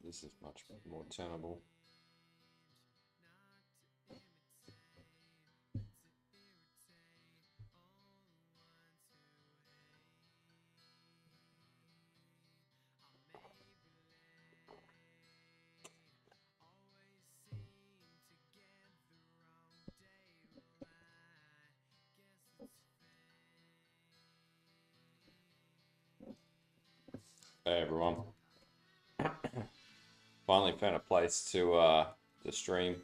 This is much more tenable. Hey everyone. Finally found a place to stream.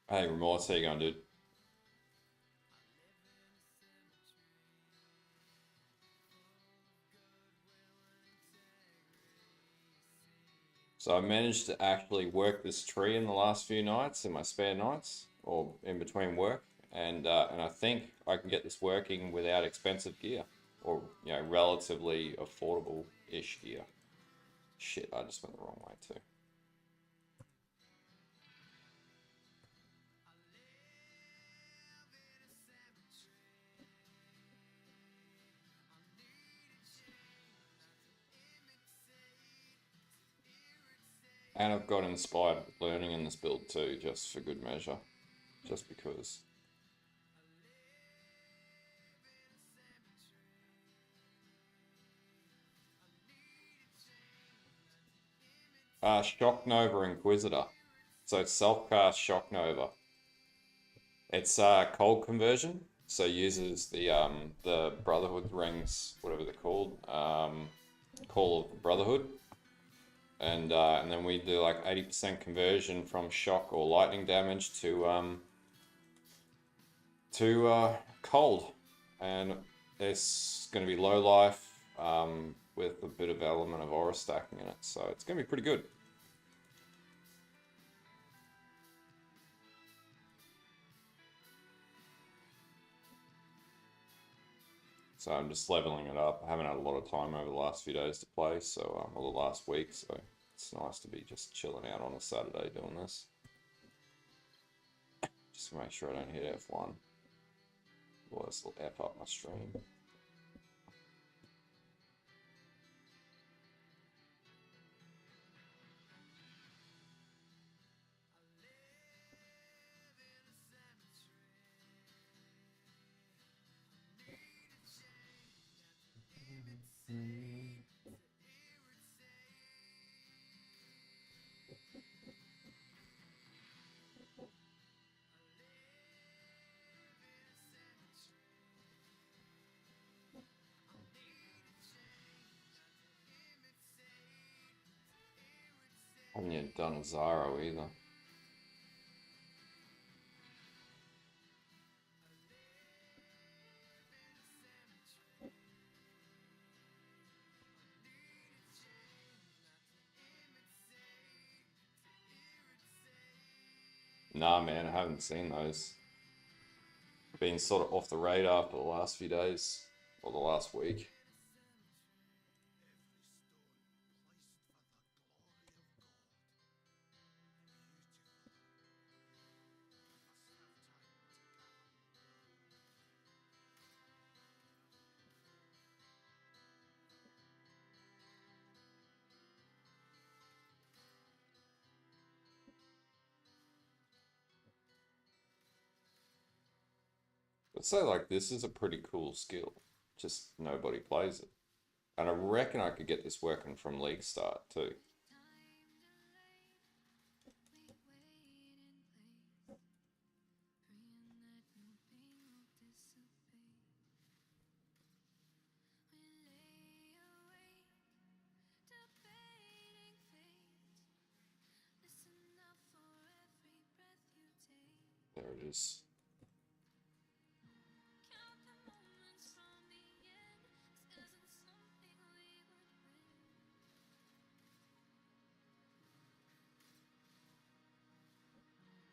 Hey Remorse, how you going, dude? So I managed to actually work this tree in the last few nights, in my spare nights, or in between work, and I think I can get this working without expensive gear, or relatively affordable-ish gear. Shit, I just went the wrong way too. And I've got inspired learning in this build too, just for good measure, just because. Shock Nova Inquisitor. So self-cast Shock Nova. It's cold conversion, so uses the Brotherhood rings, whatever they're called, Call of the Brotherhood, and then we do like 80% conversion from shock or lightning damage to cold, and it's going to be low life with a bit of element of aura stacking in it, so it's going to be pretty good. So I'm just leveling it up. I haven't had a lot of time over the last few days to play, so or the last week, so it's nice to be just chilling out on a Saturday doing this. Just to make sure I don't hit F1. Otherwise it'll F up my stream. I haven't yet done a Zaro either. Nah, man, I haven't seen those. Been sort of off the radar for the last few days, or the last week. But say like this is a pretty cool skill, just nobody plays it. And I reckon I could get this working from league start too. There it is.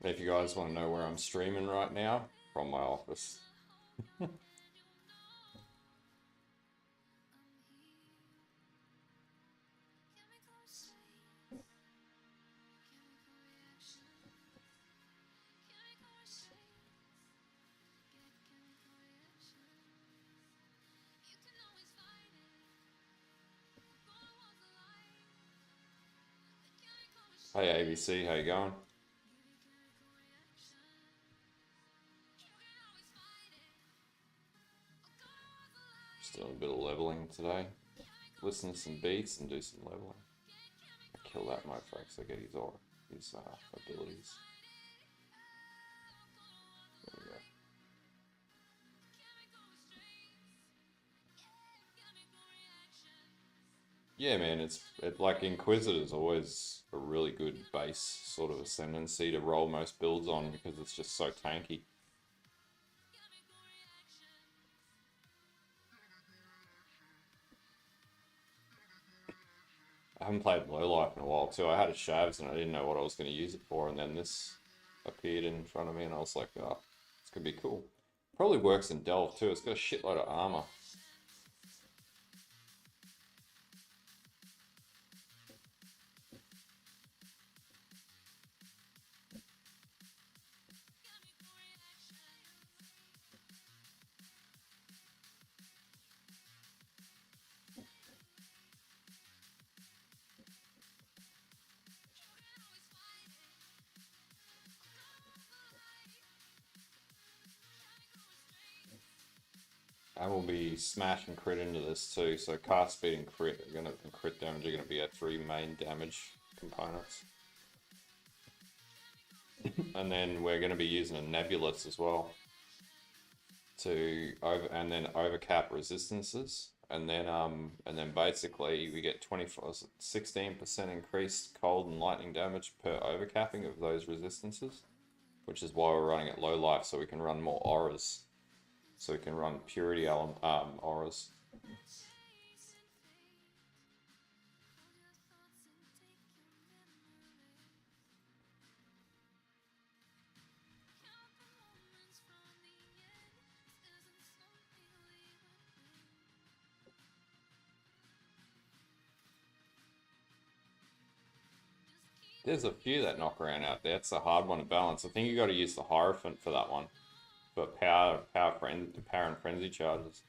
If you guys want to know where I'm streaming right now, from my office. Hey ABC, how you going? Just doing a bit of leveling today. Listen to some beats and do some leveling. I kill that mofo so I get his aura, his abilities. There we go. Yeah, man, like Inquisitor's always a really good base sort of ascendancy to roll most builds on because it's just so tanky. I haven't played low life in a while too. I had a Shavs and I didn't know what I was going to use it for, and then this appeared in front of me, and I was like, oh, it's gonna be cool. Probably works in Delve too. It's got a shitload of armor. I will be smashing crit into this too. So cast speed and crit and crit damage are gonna be our three main damage components. And then we're gonna be using a nebulous as well to overcap resistances. And then basically we get 16% increased cold and lightning damage per overcapping of those resistances, which is why we're running at low life, so we can run more auras. So we can run purity auras. There's a few that knock around out there. It's a hard one to balance. I think you got to use the Hierophant for that one, for power and frenzy charges,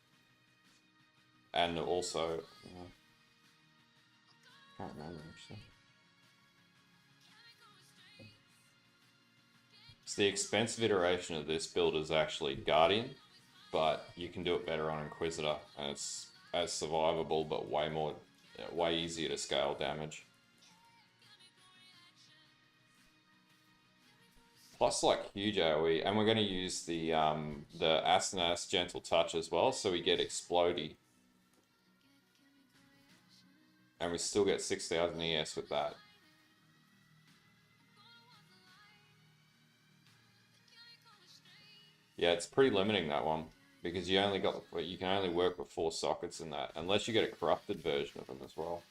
and also can't remember actually. So the expensive iteration of this build is actually Guardian, but you can do it better on Inquisitor, and it's as survivable but way easier to scale damage. Plus, like huge AoE, and we're going to use the Astanas Gentle Touch as well, so we get Explodey, and we still get 6,000 ES with that. Yeah, it's pretty limiting, that one, because you can only work with 4 sockets in that, unless you get a corrupted version of them as well.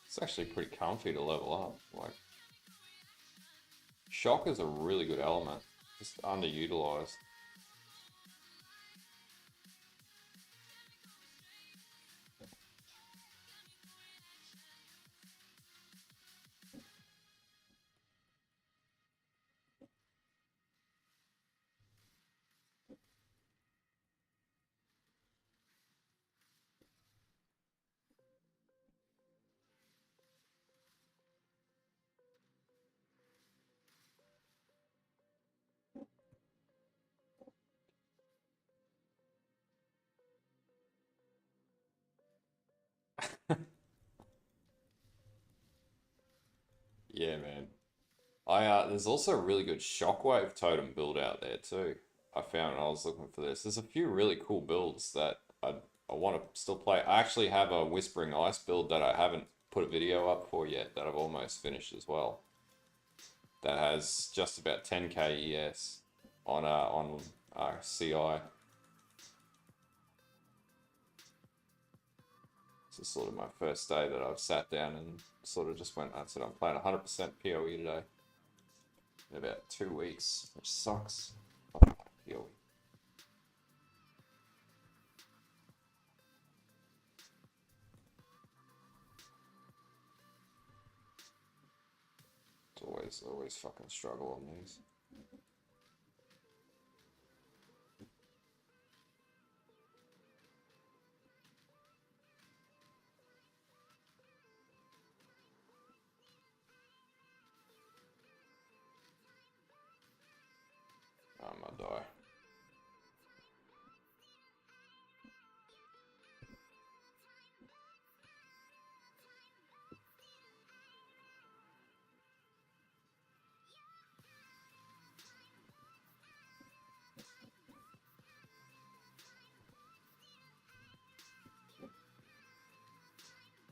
It's actually pretty comfy to level up. Like, Shock is a really good element, just underutilized. Yeah, man. There's also a really good Shockwave Totem build out there too. I found when I was looking for this. There's a few really cool builds that I want to still play. I actually have a Whispering Ice build that I haven't put a video up for yet that I've almost finished as well. That has just about 10k ES on CI. This is sort of my first day that I've sat down and sort of just went, I said I'm playing 100% POE today in about 2 weeks, which sucks. Yo. It's always fucking struggle on these. I'm gonna die.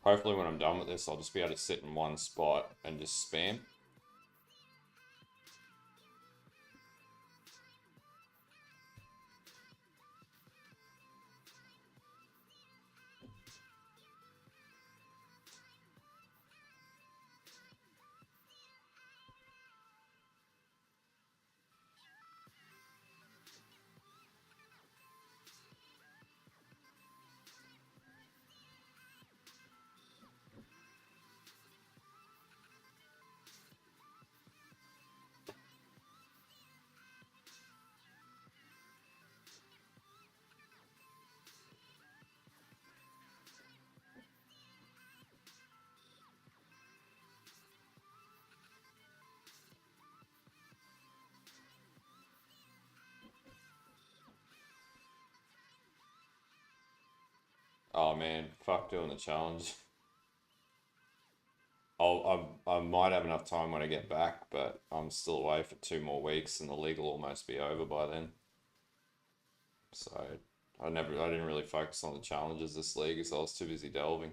Hopefully when I'm done with this, I'll just be able to sit in one spot and just spam. Oh man, fuck doing the challenge. I might have enough time when I get back, but I'm still away for 2 more weeks, and the league will almost be over by then. So I didn't really focus on the challenges this league, as I was too busy delving.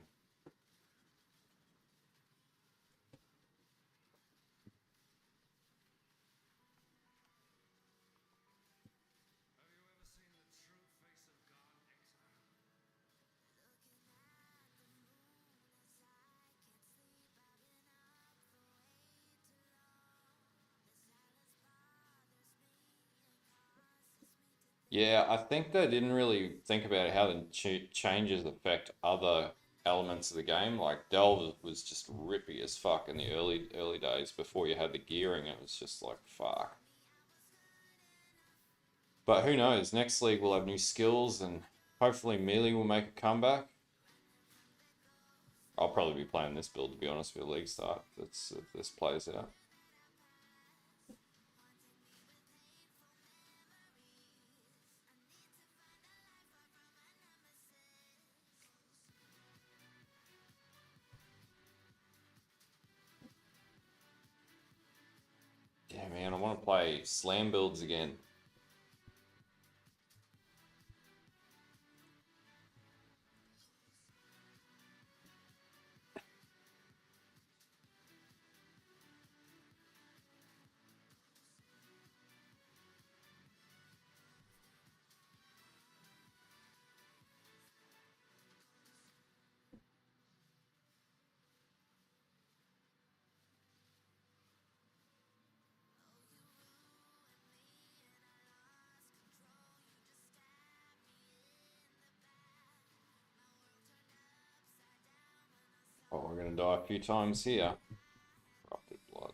Yeah, I think they didn't really think about how the changes affect other elements of the game. Like Delve was just rippy as fuck in the early days before you had the gearing. It was just like fuck. But who knows? Next league we'll have new skills, and hopefully melee will make a comeback. I'll probably be playing this build to be honest for the league start. If this plays out. Yeah, man, I want to play slam builds again. Oh, we're gonna die a few times here. Corrupted blood.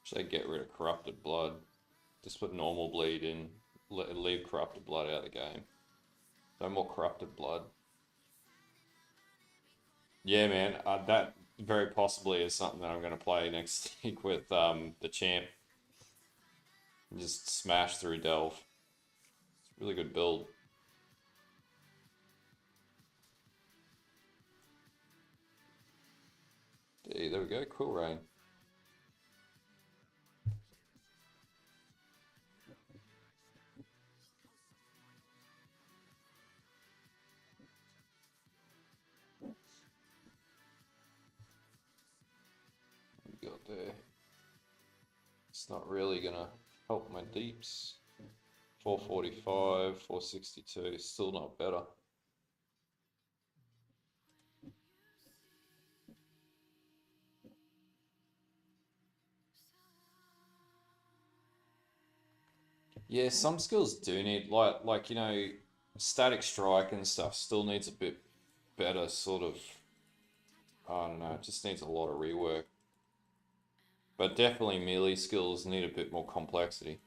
Should I get rid of corrupted blood? Just put normal bleed in. Leave corrupted blood out of the game. No more corrupted blood. Yeah, man. That very possibly is something that I'm going to play next week with the champ. Just smash through Delve. It's a really good build. Yeah, there we go. Cool rain. there. It's not really gonna help my deeps. 445, 462, still not better. Yeah, some skills do need like you know, static strike and stuff still needs a bit better sort of. I don't know, it just needs a lot of rework. But definitely melee skills need a bit more complexity.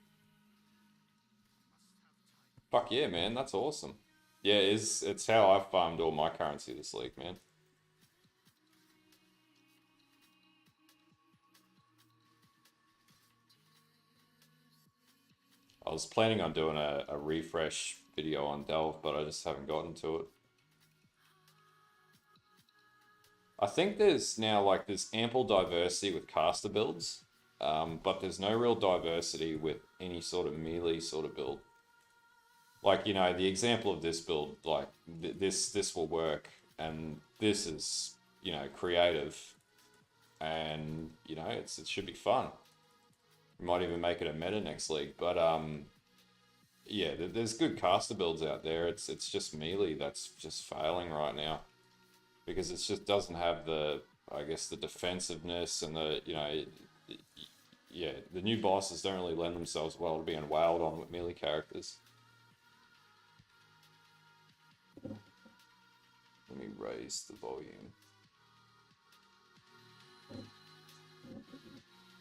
Fuck yeah, man, that's awesome. Yeah, it's how I've farmed all my currency this league, man. I was planning on doing a refresh video on Delve, but I just haven't gotten to it. I think there's now like there's ample diversity with caster builds, but there's no real diversity with any sort of melee sort of build. Like you know, the example of this build, like this will work, and this is you know creative, and you know it should be fun. We might even make it a meta next league, but yeah, there's good caster builds out there. It's just melee that's just failing right now because it just doesn't have the I guess the defensiveness and the you know yeah the new bosses don't really lend themselves well to being wailed on with melee characters. Let me raise the volume.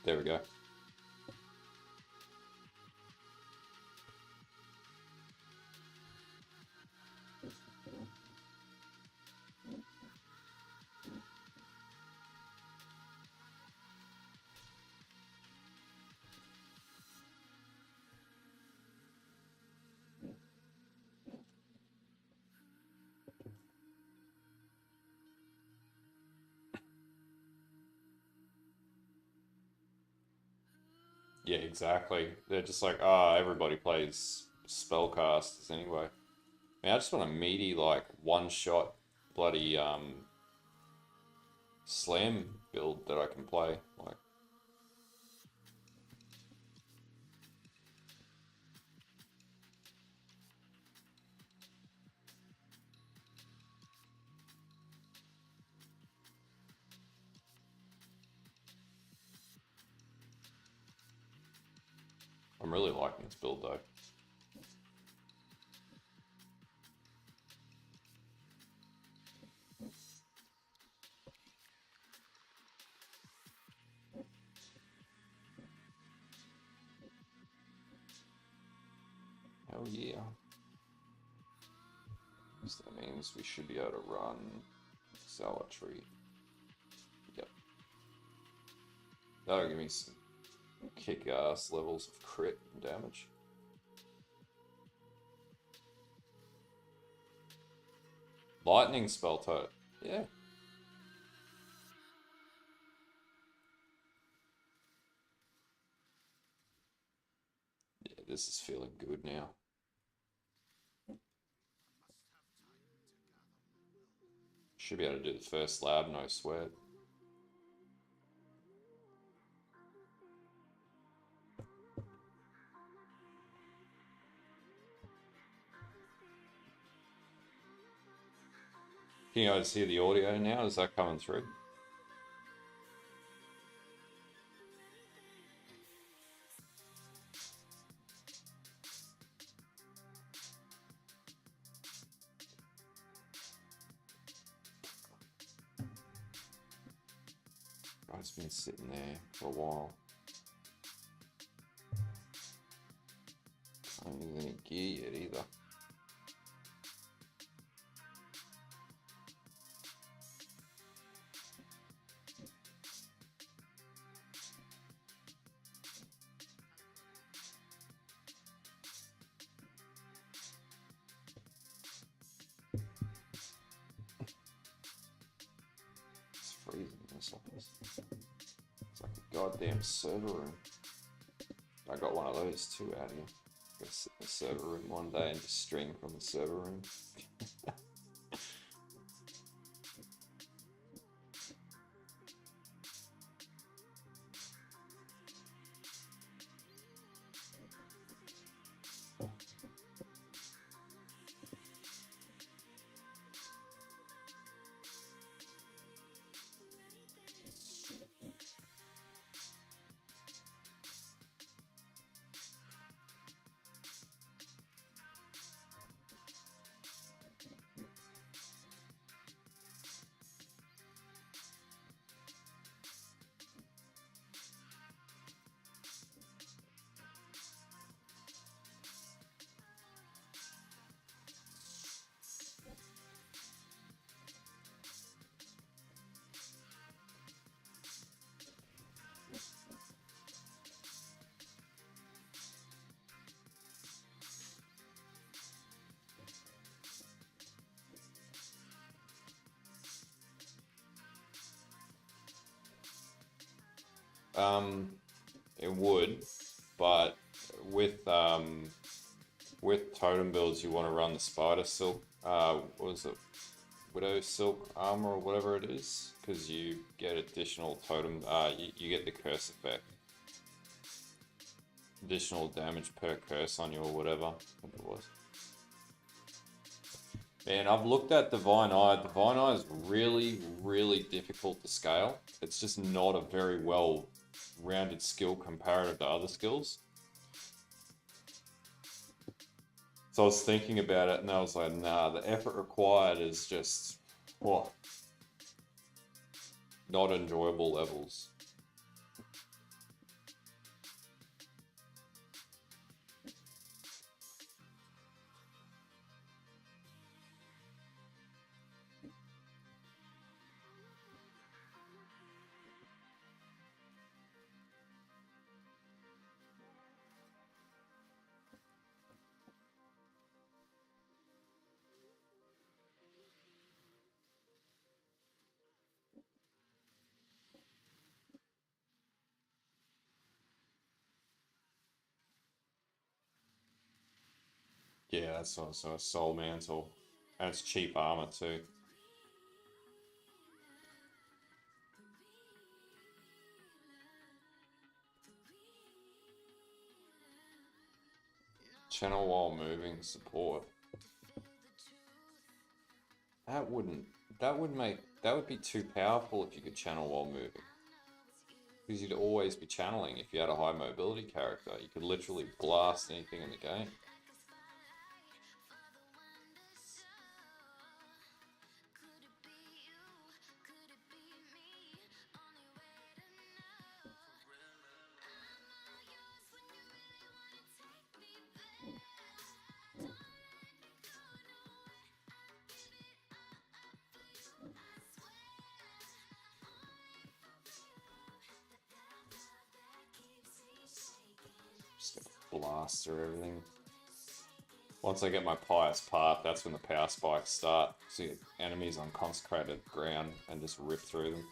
There we go. Yeah, exactly. They're just like, ah, oh, everybody plays spellcasters anyway. I mean, I just want a meaty, like, one-shot bloody slam build that I can play. Like, I'm really liking this build though. Hell yeah. So that means we should be able to run Zealotry. Yep. That'll give me some kick-ass levels of crit and damage. Lightning spell type. Yeah. Yeah, this is feeling good now. Should be able to do the first lab, no sweat. Can you guys hear the audio now? Is that coming through? It's been sitting there for a while. I don't use any gear yet either. It's freezing in this office. It's like a goddamn server room. I got one of those too out here. Go sit in the server room one day and just stream from the server room. It would, but with totem builds, you want to run the spider silk. What was it? Widow silk armor or whatever it is, because you get additional totem. You get the curse effect. Additional damage per curse on you or whatever. I think it was. Man, I've looked at Divine Eye. Divine Eye is really, really difficult to scale. It's just not a very well-rounded skill comparative to other skills. So I was thinking about it and I was like, nah, the effort required is just, what? Not enjoyable levels. Yeah, that's also a soul mantle. And it's cheap armor too. Channel while moving support. That would be too powerful if you could channel while moving. Because you'd always be channeling if you had a high mobility character. You could literally blast anything in the game. Just blast through everything. Once I get my pious path, that's when the power spikes start. See enemies on consecrated ground and just rip through them.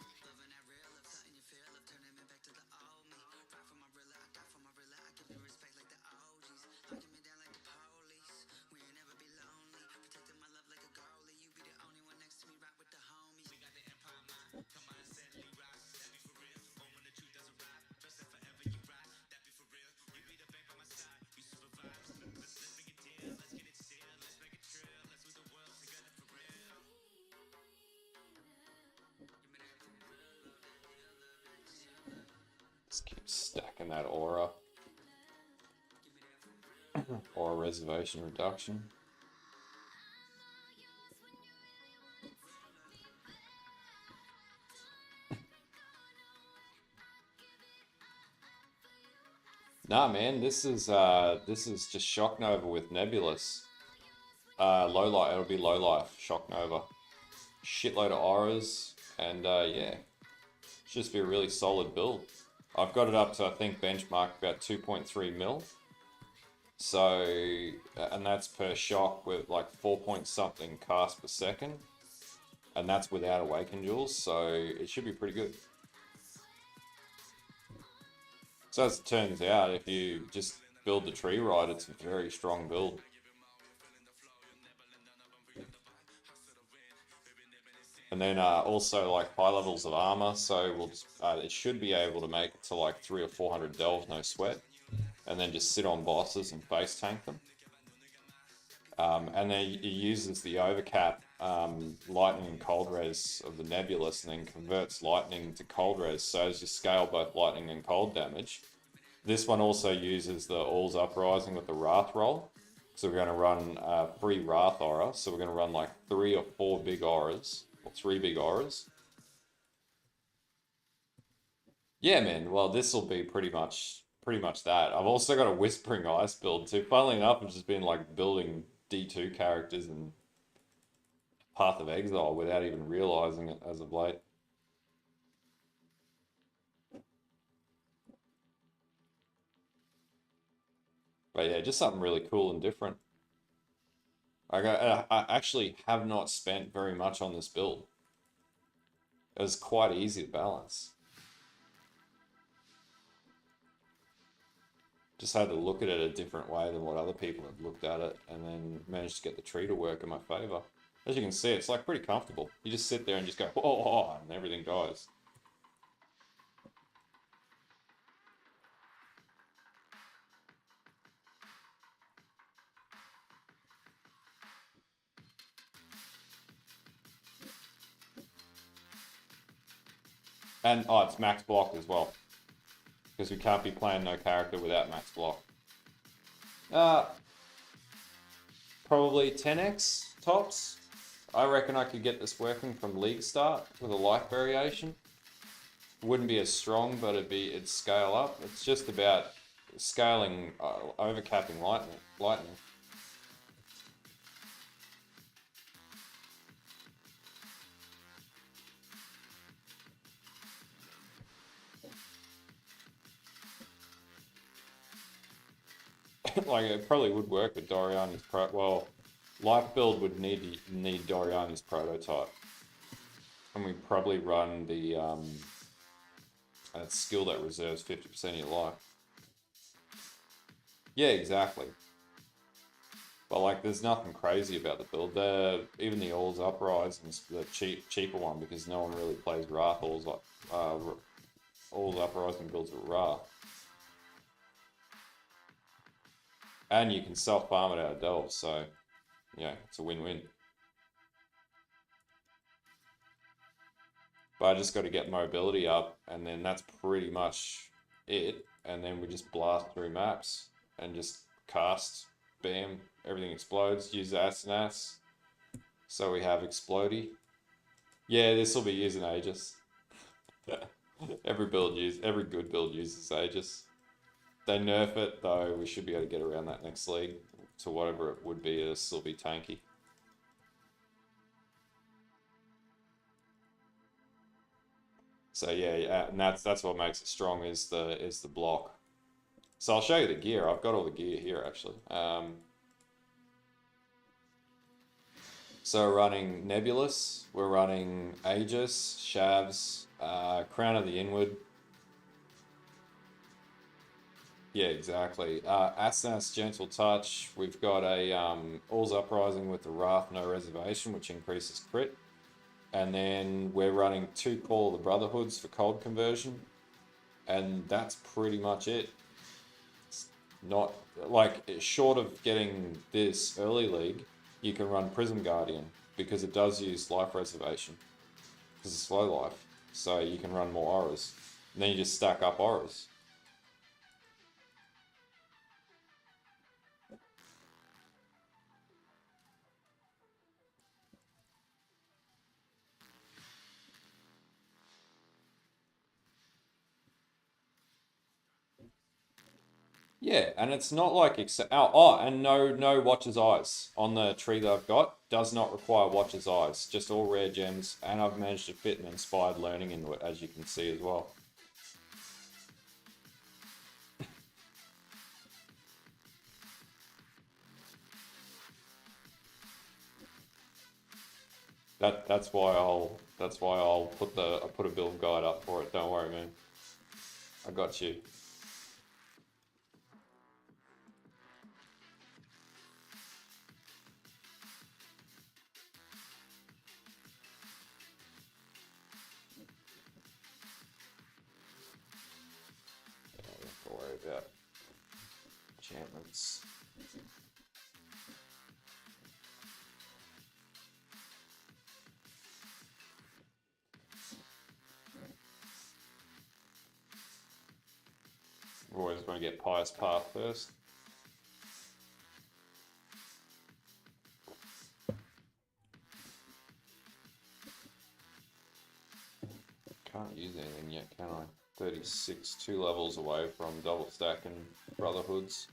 Just keep stacking that aura. Aura reservation reduction. Nah, man, this is just Shock Nova with Nebulous. Low life, it'll be low life Shock Nova. Shitload of auras, and yeah, should just be a really solid build. I've got it up to I think benchmark about 2.3 mil. So, and that's per shock with like 4 point something cast per second, and that's without Awaken Jewels. So it should be pretty good. So as it turns out, if you just build the tree right, it's a very strong build. And then also like high levels of armor, so it should be able to make it to like 300 or 400 delve, no sweat. And then just sit on bosses and face tank them. And then it uses the overcap lightning and cold res of the Nebulous and then converts lightning to cold res. So as you scale both lightning and cold damage, this one also uses the All's Uprising with the Wrath roll. So we're going to run 3 Wrath aura. So we're going to run like 3 or 4 big auras, or 3 big auras. Yeah, man. Well, this will be pretty much that. I've also got a Whispering Ice build too. Funnily enough, I've just been like building D2 characters in Path of Exile without even realizing it as of late. But yeah, just something really cool and different. I actually have not spent very much on this build. It was quite easy to balance. Just had to look at it a different way than what other people had looked at it, and then managed to get the tree to work in my favor. As you can see, it's like pretty comfortable. You just sit there and just go, oh, and everything dies. And, oh, it's max block as well. Because we can't be playing no character without max block. Probably 10x tops. I reckon I could get this working from league start with a life variation. Wouldn't be as strong, but it'd scale up. It's just about scaling, overcapping lightning. Like, it probably would work with Doriani's well, life build would need Doriani's prototype, and we probably run the skill that reserves 50% of your life. Yeah, exactly. But like, there's nothing crazy about the build. Even the All's Uprising's the cheaper one because no one really plays Wrath. All's Uprising builds with Wrath. And you can self-farm it out of Delve, so yeah, it's a win-win. But I just got to get mobility up, and then that's pretty much it. And then we just blast through maps and just cast, bam, everything explodes. Use Asenath, so we have Explodey. Yeah, this will be using Aegis. Every good build uses Aegis. They nerf it though. We should be able to get around that next league to whatever it would be. It'll still be tanky. So yeah, and that's what makes it strong is the block. So I'll show you the gear. I've got all the gear here actually. So we're running Nebulous, we're running Aegis, Shavs, Crown of the Inward. Yeah, exactly. Asenath's Gentle Touch. We've got a All's Uprising with the Wrath No Reservation, which increases crit. And then we're running 2 Call of the Brotherhoods for cold conversion. And that's pretty much it. It's not, like, short of getting this early league, you can run Prism Guardian because it does use life reservation. Because it's slow life. So you can run more auras. And then you just stack up auras. Yeah, and it's not like and no Watcher's Eyes on the tree that I've got does not require Watcher's Eyes, just all rare gems, and I've managed to fit an inspired learning into it, as you can see as well. That's why I'll put a build guide up for it. Don't worry, man. I got you. Don't worry about enchantments. We're always going to get Pious Path first. Can't use anything yet, can I? 36, 2 levels away from double stacking Brotherhoods.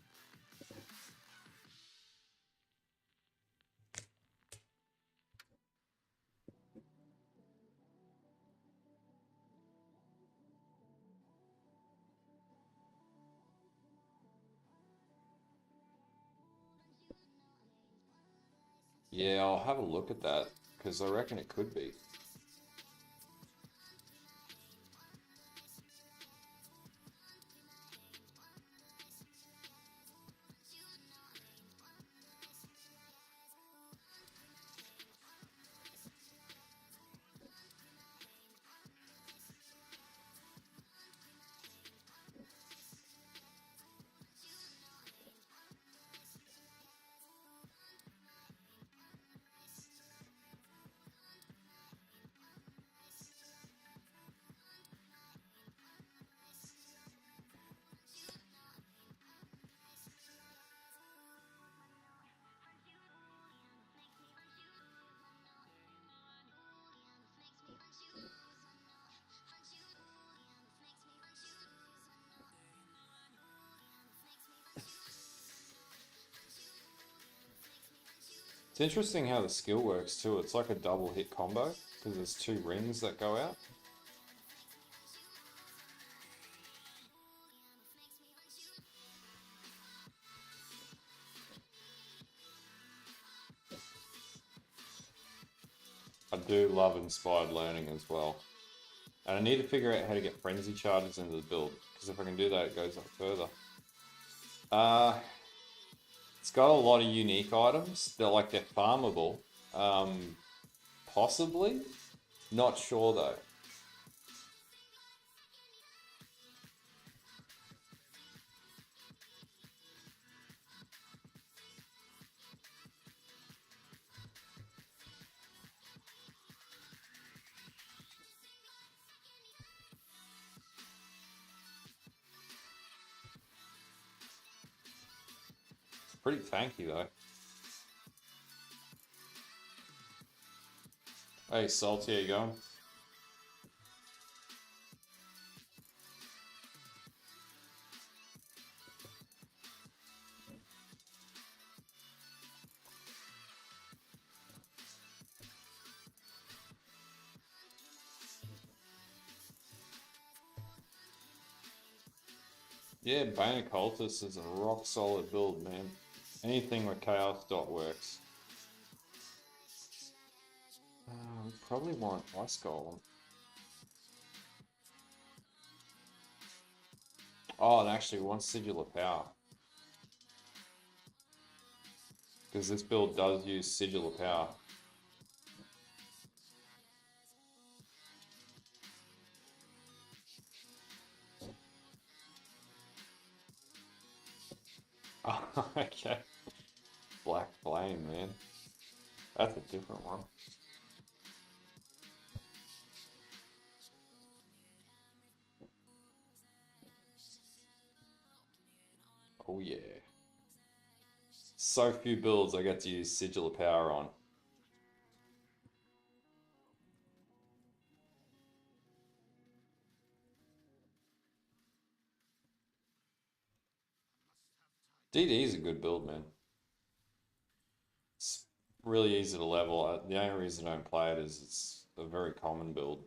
Yeah, I'll have a look at that, because I reckon it could be. It's interesting how the skill works too. It's like a double hit combo because there's 2 rings that go out. I do love inspired learning as well. And I need to figure out how to get frenzy charges into the build, because if I can do that, it goes up further. It's got a lot of unique items. They're farmable. Possibly. Not sure though. It's pretty tanky though. Hey, Salty, how you going? Yeah, Bane Occultist is a rock solid build, man. Anything with Chaos Dot works. We probably want Ice Golem. Oh, and actually we want Sigil of Power. Because this build does use Sigil of Power. Oh, okay. Black Flame, man. That's a different one. Oh yeah. So few builds I get to use Sigil of Power on. DD is a good build, man. It's really easy to level. The only reason I don't play it is it's a very common build.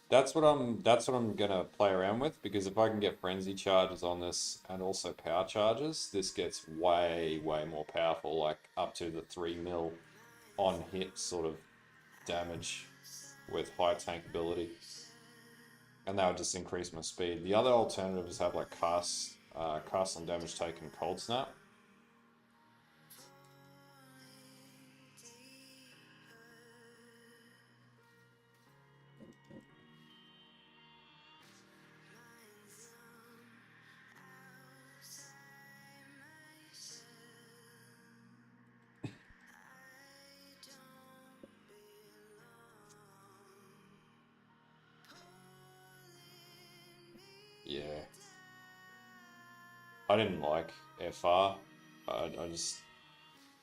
That's what I'm gonna play around with, because if I can get frenzy charges on this and also power charges, this gets way more powerful, like up to the 3 mil on hit sort of damage with high tank ability. And that would just increase my speed. The other alternatives have like cast on damage taken, cold snap. Yeah. I didn't like FR. I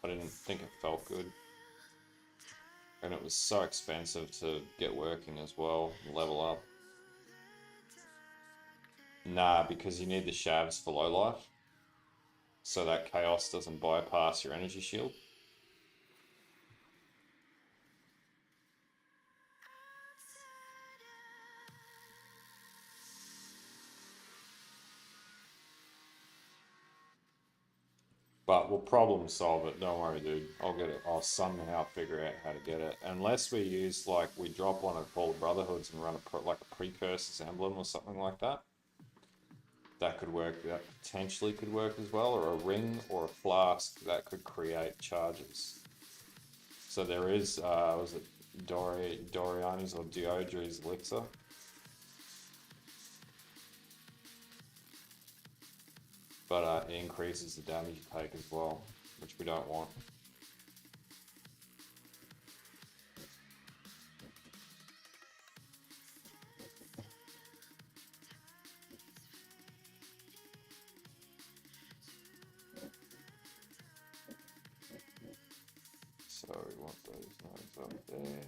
didn't think it felt good. And it was so expensive to get working as well, and level up. Nah, because you need the shavs for low life, so that chaos doesn't bypass your energy shield. But we'll problem solve it, don't worry dude. I'll get it, I'll somehow figure out how to get it. Unless we use, like, we drop one of Paul Brotherhoods and run like a Precursor's Emblem or something like that. That could work, that potentially could work as well, or a ring or a flask that could create charges. So there is, was it Doriani's or Diodri's Elixir? But it increases the damage you take as well, which we don't want. So we want those nodes up there.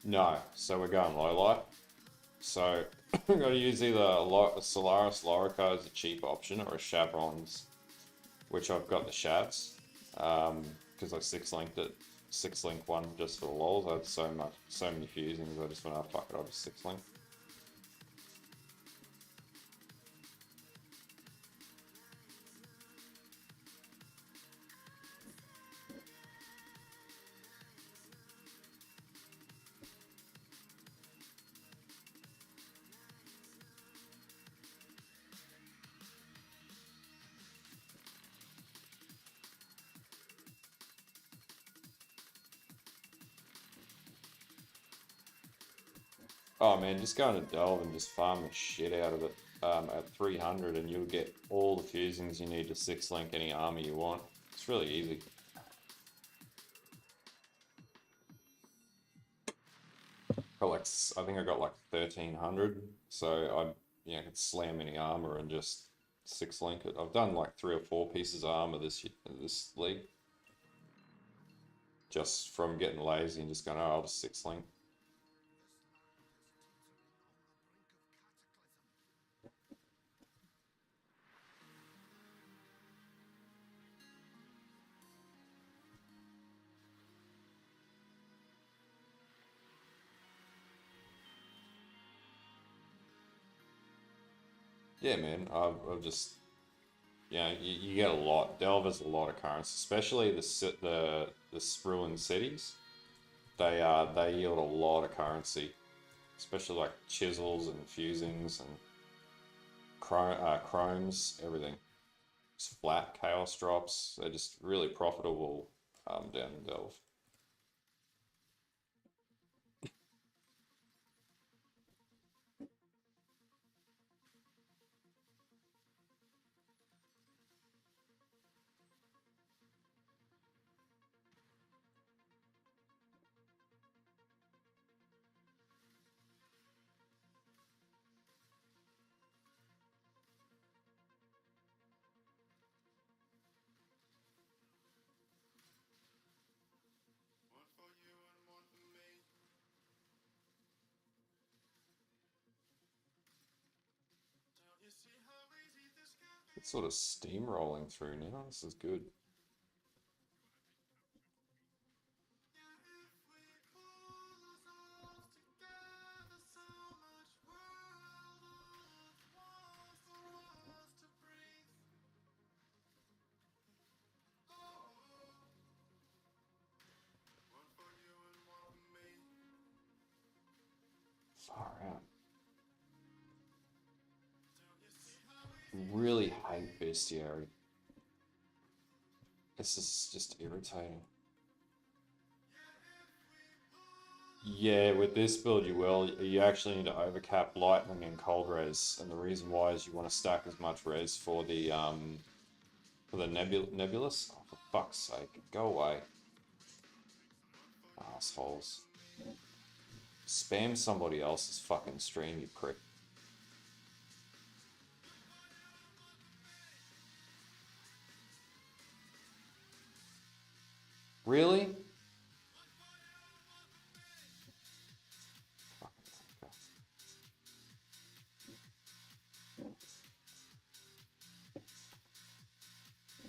No, so we're going low light. So we've got to use either a Solaris Lorica as a cheap option or a Chevron's, which I've got the Chavs, because I six-linked it. Six-link one just for the lols. I had so many fusings, I just went, oh fuck it, I'll just six-link. Oh man, just go into Delve and just farm the shit out of it at 300 and you'll get all the fusings you need to six-link any army you want. It's really easy. I think I got like 1300, so I could slam any armor and just six-link it. I've done like 3 or 4 pieces of armor this league. Just from getting lazy and just going, oh, I'll just six-link. Yeah, man, I've just, you get a lot. Delve has a lot of currency, especially the ruined cities. They yield a lot of currency, especially like chisels and fusings and chromes, everything. Just flat chaos drops. They're just really profitable down in Delve. It's sort of steamrolling through now. This is good. Far out. Really hate bestiary. This is just irritating. Yeah, with this build you will. You actually need to overcap lightning and cold res, and the reason why is you want to stack as much res for the nebulous. Oh, for fuck's sake, go away, assholes! Spam somebody else's fucking stream, you prick. Really?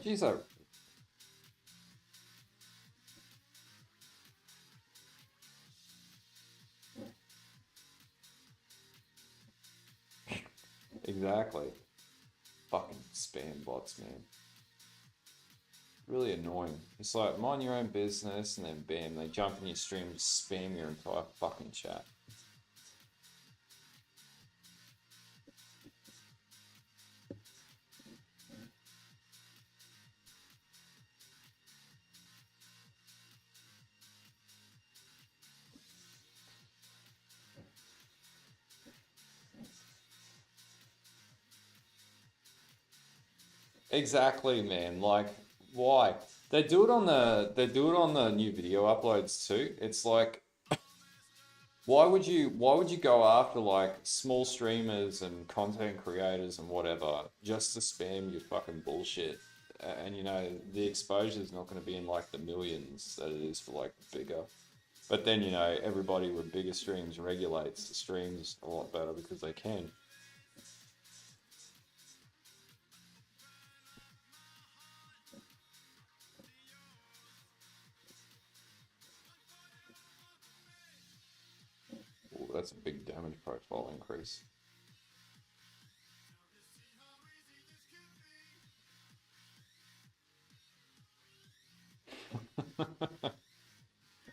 Jeez, exactly. Fucking spam bots, man. Really annoying. It's like, mind your own business, and then bam, they jump in your stream and spam your entire fucking chat. Exactly, man. Like, why? They do it on the new video uploads too. It's like, why would you go after like small streamers and content creators and whatever just to spam your fucking bullshit? And the exposure is not going to be in like the millions that it is for like bigger. But then, you know, everybody with bigger streams regulates the streams a lot better because they can. Ooh, that's a big damage profile increase.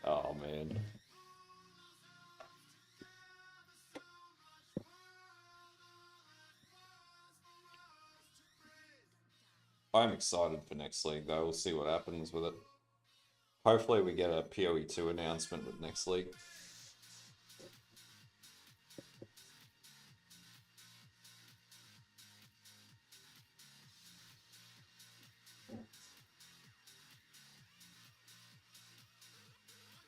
Oh, man. I'm excited for next league, though. We'll see what happens with it. Hopefully we get a POE 2 announcement with next league.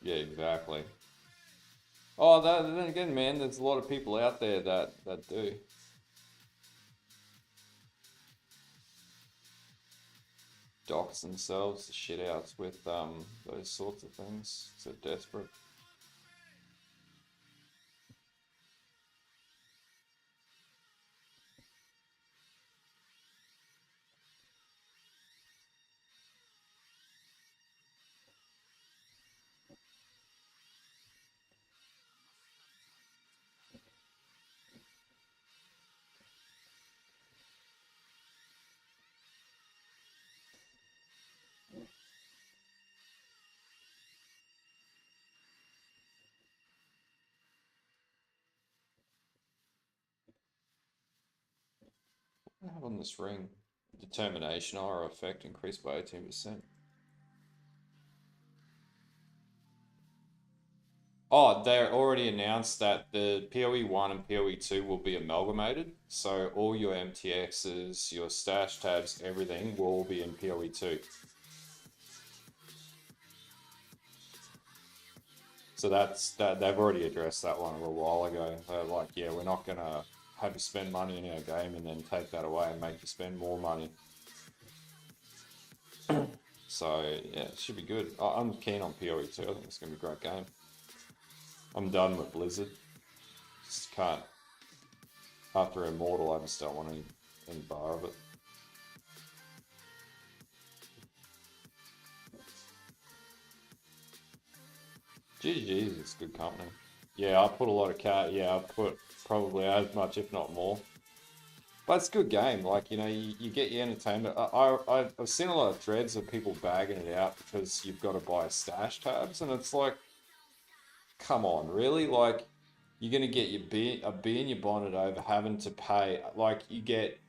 Yeah, exactly. Oh, then again, man, there's a lot of people out there that do. Dox themselves the shit outs with those sorts of things. So desperate. What do I have on this ring? Determination aura effect increased by 18%. Oh, they already announced that the PoE 1 and PoE 2 will be amalgamated. So all your MTXs, your stash tabs, everything will all be in PoE 2. So that they've already addressed that one a little while ago. They're like, yeah, we're not gonna have you spend money in our game and then take that away and make you spend more money. So yeah, it should be good. I'm keen on PoE 2. I think it's gonna be a great game. I'm done with Blizzard. Just can't. After Immortal, I just don't want any bar of it. GG's is good company. Yeah, I put a lot of yeah, I put probably as much, if not more. But it's a good game. Like, you know, you get your entertainment. I've seen a lot of threads of people bagging it out because you've got to buy stash tabs, and it's like, come on, really? Like, you're gonna get a bee in your bonnet over having to pay. Like, you get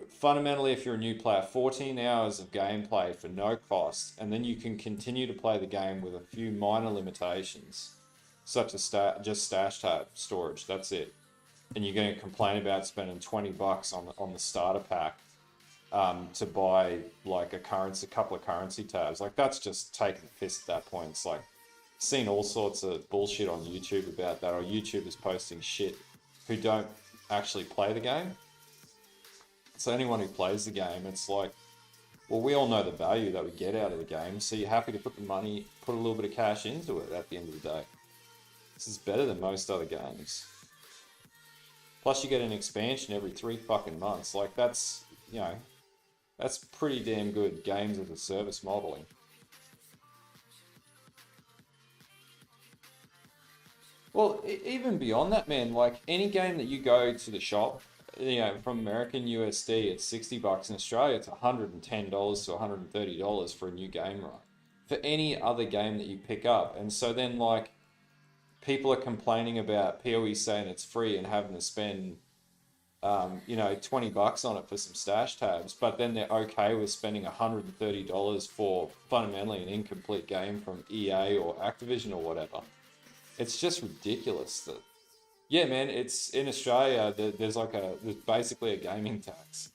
fundamentally, if you're a new player, 14 hours of gameplay for no cost, and then you can continue to play the game with a few minor limitations, such as just stash tab storage. That's it. And you're going to complain about spending $20 on the starter pack to buy like a couple of currency tabs. Like that's just taking the piss at that point. It's like seen all sorts of bullshit on YouTube about that, or YouTubers posting shit who don't actually play the game. So anyone who plays the game, it's like, well, we all know the value that we get out of the game, so you're happy to put the money, put a little bit of cash into it at the end of the day. This is better than most other games. Plus, you get an expansion every 3 fucking months. Like that's, you know, that's pretty damn good games as a service modeling. Well, even beyond that, man, like any game that you go to the shop, you know, from American USD, it's $60. In Australia, it's $110 to $130 for a new game, right? For any other game that you pick up. And so then, like, people are complaining about PoE saying it's free and having to spend, you know, $20 on it for some stash tabs, but then they're okay with spending $130 for fundamentally an incomplete game from EA or Activision or whatever. It's just ridiculous that yeah, man, it's in Australia. There's basically a gaming tax.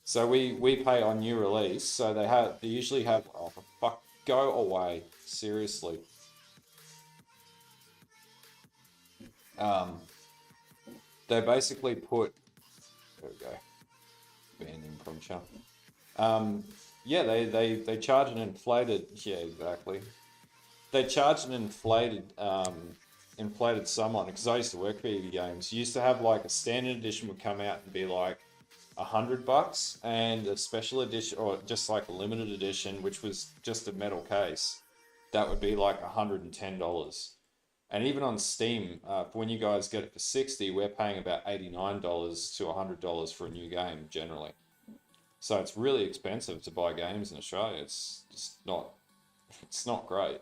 So we pay on new release. So they usually have oh for fuck go away seriously. Um, they basically put there we go banning from chat. Yeah, they charge an inflated yeah exactly. they charge an inflated sum on it, because I used to work for EV Games. You used to have like a standard edition would come out and be like $100, and a special edition, or just like a limited edition, which was just a metal case, that would be like $110. And even on Steam, when you guys get it for 60, we're paying about $89 to $100 for a new game generally. So it's really expensive to buy games in Australia. It's just not, it's not great.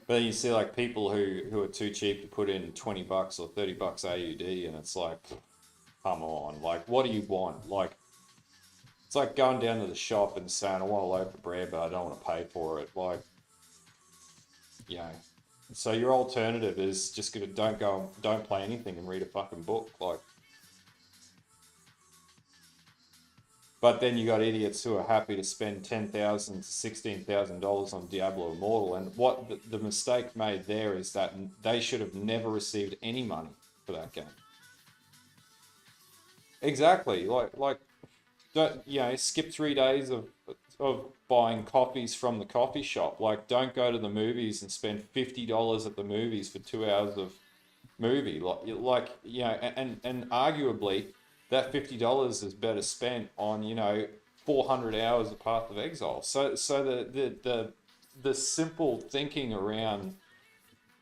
But then you see like people who are too cheap to put in $20 or $30 AUD, and it's like, come on, like what do you want? Like it's like going down to the shop and saying, I want a loaf of bread, but I don't want to pay for it. Like, you know. So your alternative is just gonna don't play anything and read a fucking book. Like, but then you got idiots who are happy to spend $10,000 to $16,000 on Diablo Immortal, and what the mistake made there is that they should have never received any money for that game. Exactly, like don't, you know, skip 3 days of buying coffees from the coffee shop. Like, don't go to the movies and spend $50 at the movies for 2 hours of movie. Like you know, and arguably that $50 is better spent on, you know, 400 hours of Path of Exile. So the simple thinking around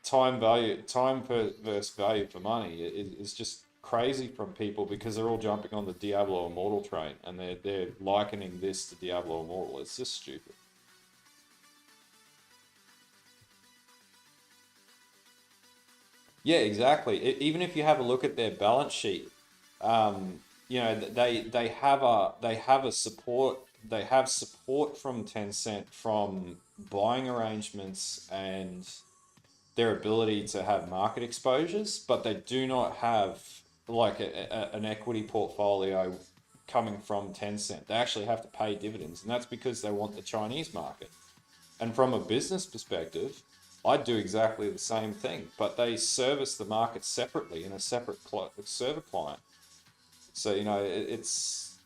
time versus value for money is just crazy from people, because they're all jumping on the Diablo Immortal train, and they're likening this to Diablo Immortal. It's just stupid. Yeah, exactly. Even if you have a look at their balance sheet, you know, they have support from Tencent from buying arrangements and their ability to have market exposures, but they do not have like an equity portfolio coming from Tencent. They actually have to pay dividends, and that's because they want the Chinese market. And from a business perspective, I do exactly the same thing, but they service the market separately in a separate server client. So, you know, it's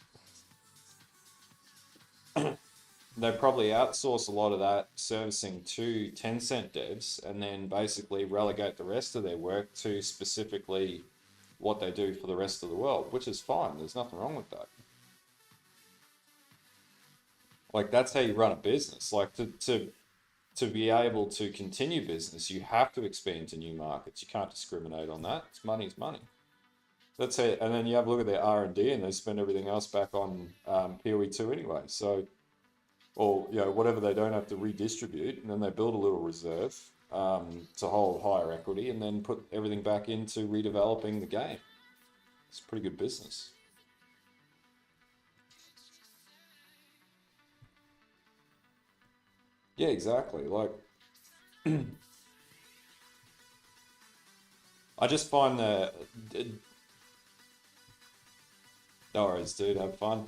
they probably outsource a lot of that servicing to Tencent devs, and then basically relegate the rest of their work to specifically what they do for the rest of the world, which is fine. There's nothing wrong with that. Like, that's how you run a business. Like, to be able to continue business, you have to expand to new markets. You can't discriminate on that. It's money's money. That's it. And then you have a look at their R&D, and they spend everything else back on PoE2 anyway. So, or, you know, whatever they don't have to redistribute, and then they build a little reserve to hold higher equity, and then put everything back into redeveloping the game. It's pretty good business. Yeah, exactly. Like, I just find that, no worries, dude, have fun.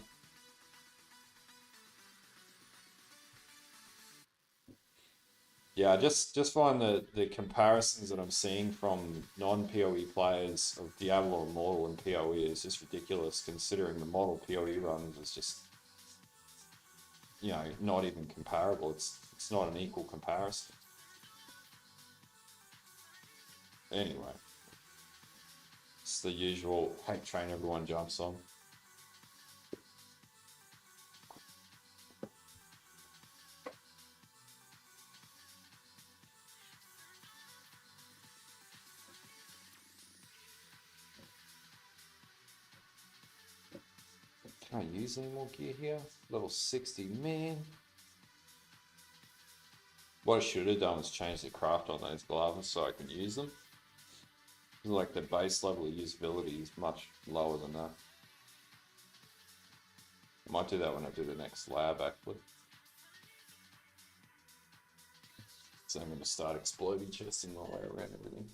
Yeah, I just find the comparisons that I'm seeing from non-PoE players of Diablo Immortal and PoE is just ridiculous, considering the model PoE runs is just, you know, not even comparable. It's not an equal comparison. Anyway, it's the usual hate train everyone jumps on. Can I use any more gear here? Level 60, man. What I should have done was change the craft on those gloves so I can use them. Like, the base level of usability is much lower than that. I might do that when I do the next lab, actually. So I'm going to start exploding chesting my way around everything.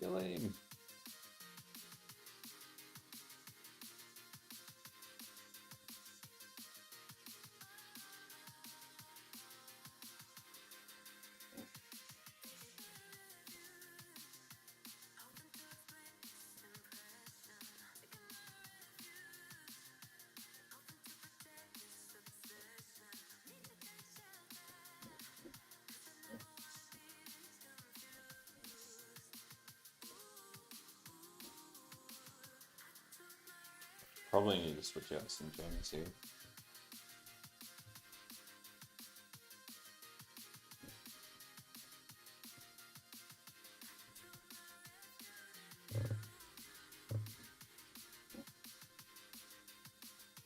Kill him. Probably need to switch out some gems here.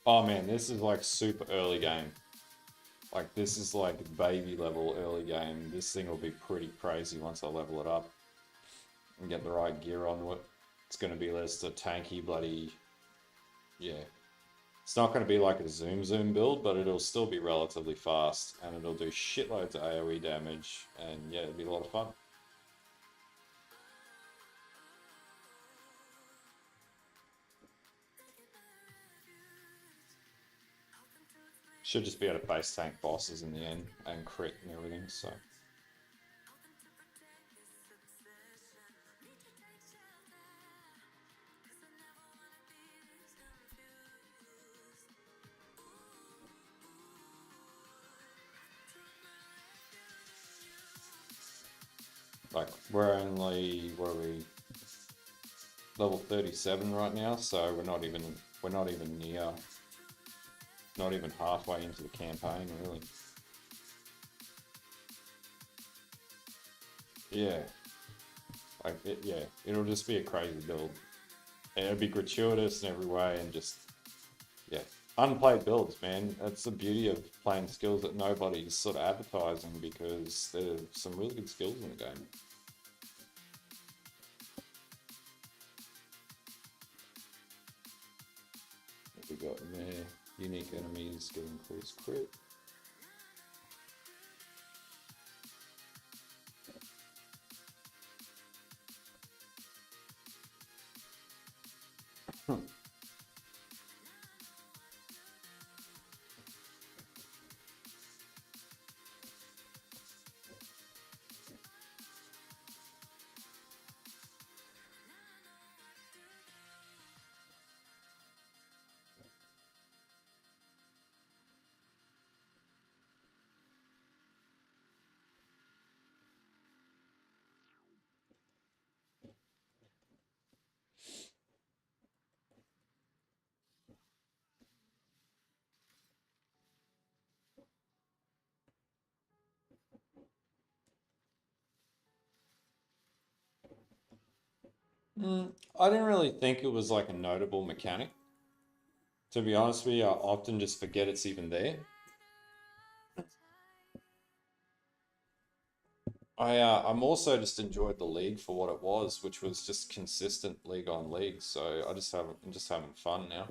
Oh man, this is like super early game. Like this is like baby level early game. This thing will be pretty crazy once I level it up and get the right gear onto it. It's going to be less a tanky bloody, yeah. It's not going to be like a zoom build, but it'll still be relatively fast and it'll do shitloads of AoE damage and yeah, it'll be a lot of fun. Should just be able to face tank bosses in the end and crit and everything, so. Like, we're only, what are we, level 37 right now, so we're not even near, not even halfway into the campaign, really. Yeah. Like, yeah, it'll just be a crazy build. And it'll be gratuitous in every way and just, yeah. Unplayed builds, man. That's the beauty of playing skills that nobody's sort of advertising because there's some really good skills in the game. What we got in there? Unique enemies get increased crit. I didn't really think it was like a notable mechanic. To be honest with you, I often just forget it's even there. I'm also just enjoyed the league for what it was, which was just consistent league on league. So I'm just having fun now.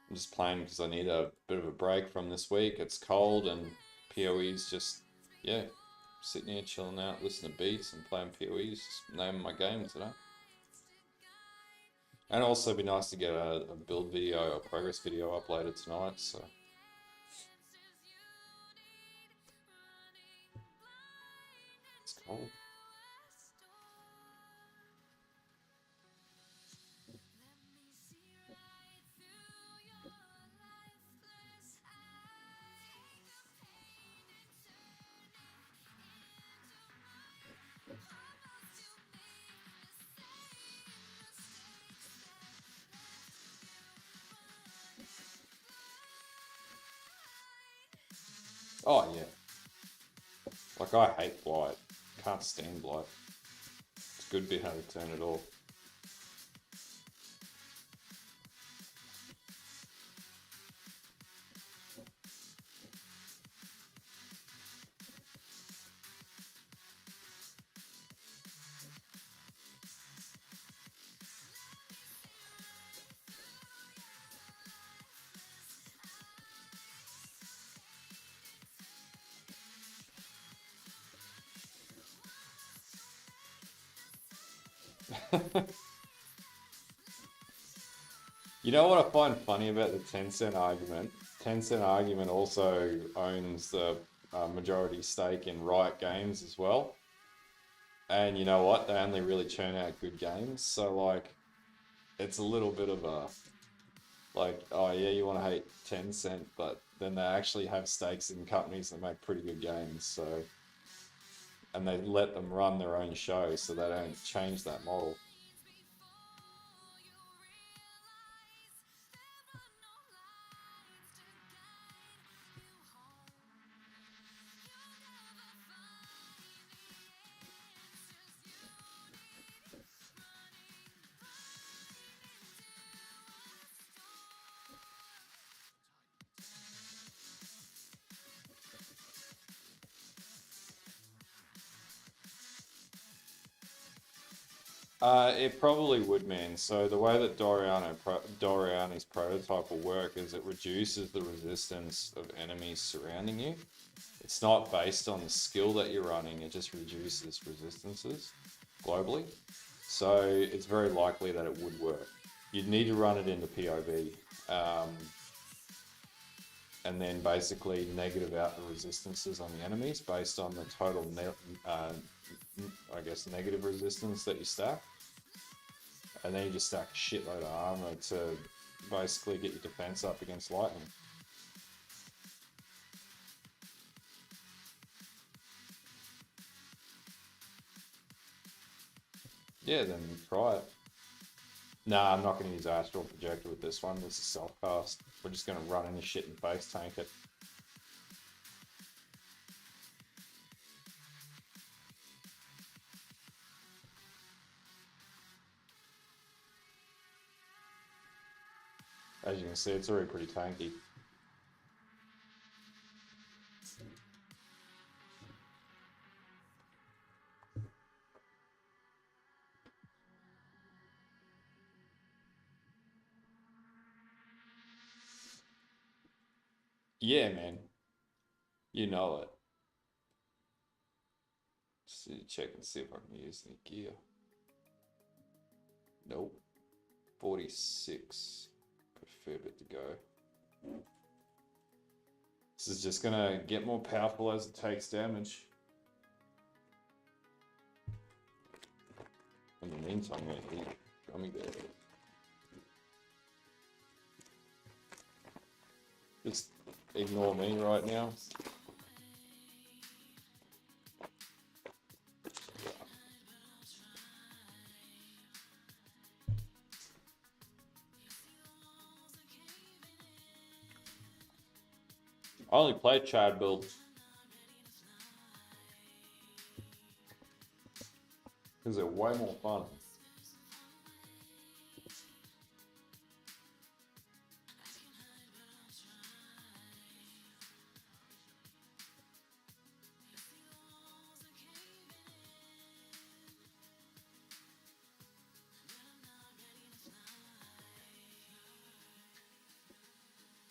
I'm just playing because I need a bit of a break from this week. It's cold and POE's just, yeah, sitting here chilling out, listening to beats and playing POE's, just naming my game today. And also be nice to get a build video, a progress video uploaded tonight, so. It's cold. Oh yeah. Like I hate blight. Can't stand blight. It's good to be able to turn it off. You know what I find funny about the Tencent argument? Tencent argument also owns the majority stake in Riot Games as well. And you know what? They only really churn out good games. So, like, it's a little bit of a, like, oh yeah, you want to hate Tencent, but then they actually have stakes in companies that make pretty good games. So, and they let them run their own show, so they don't change that model. It probably would, man. So the way that Doriani's prototype will work is it reduces the resistance of enemies surrounding you. It's not based on the skill that you're running, it just reduces resistances globally. So it's very likely that it would work. You'd need to run it into POB, and then basically negative out the resistances on the enemies based on the total, I guess, negative resistance that you stack. And then you just stack a shitload of armor to basically get your defense up against lightning. Yeah, then try it. Nah, I'm not going to use Astral Projector with this one. This is self-cast. We're just going to run any shit and face tank it. As you can see, it's already pretty tanky. Yeah, man. You know it. Just check and see if I can use any gear. Nope. 46. Got a fair bit to go. This is just gonna get more powerful as it takes damage. In the meantime, I'm gonna eat gummy bear. Just ignore me right now. I only play Chad builds because they're way more fun.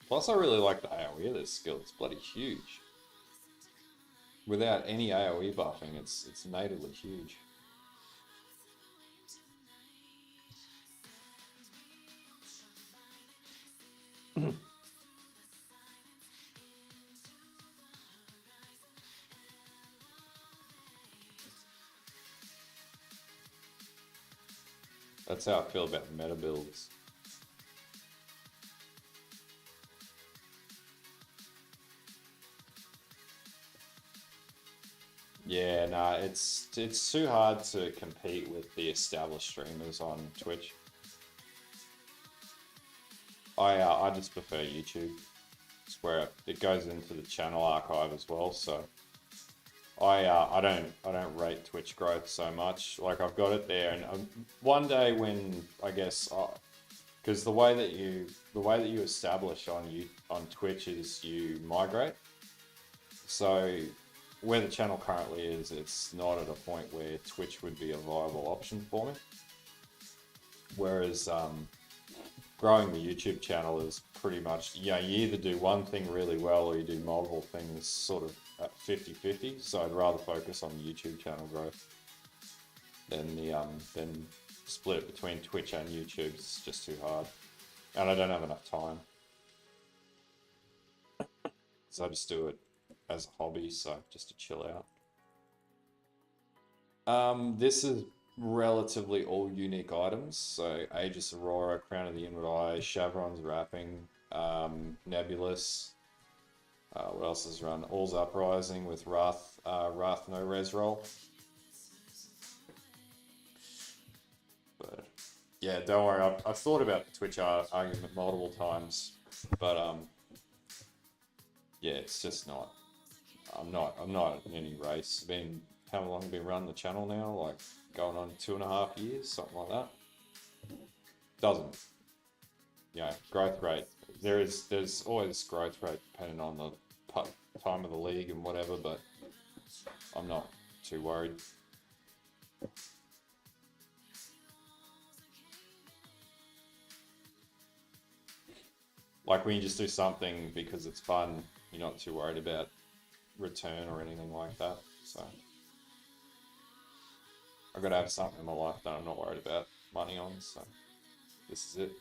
Plus, I really like the AoE of this skill. It's bloody huge. Without any AoE buffing, it's natively huge. That's how I feel about meta builds. Yeah, nah, it's too hard to compete with the established streamers on Twitch. I just prefer YouTube. It's where it goes into the channel archive as well. So I don't rate Twitch growth so much. Like I've got it there, and one day when I guess because the way that you establish on Twitch is you migrate. So where the channel currently is, it's not at a point where Twitch would be a viable option for me. Whereas growing the YouTube channel is pretty much, you either do one thing really well or you do multiple things sort of at 50-50. So I'd rather focus on the YouTube channel growth. then split it between Twitch and YouTube. It's just too hard, and I don't have enough time. So I just do it as a hobby, so just to chill out. This is relatively all unique items. So Aegis Aurora, Crown of the Inward Eye, Shavron's Wrapping, Nebulous. What else is run? All's Uprising with Wrath no res roll. But yeah, don't worry. I've thought about the Twitch argument multiple times, but yeah, it's just not. I'm not in any race. How long have I been running the channel now? Like going on 2.5 years, something like that. Doesn't, growth rate. There's always growth rate depending on the time of the league and whatever, but I'm not too worried. Like when you just do something because it's fun, you're not too worried about return or anything like that. So I've got to have something in my life that I'm not worried about money on, so this is it.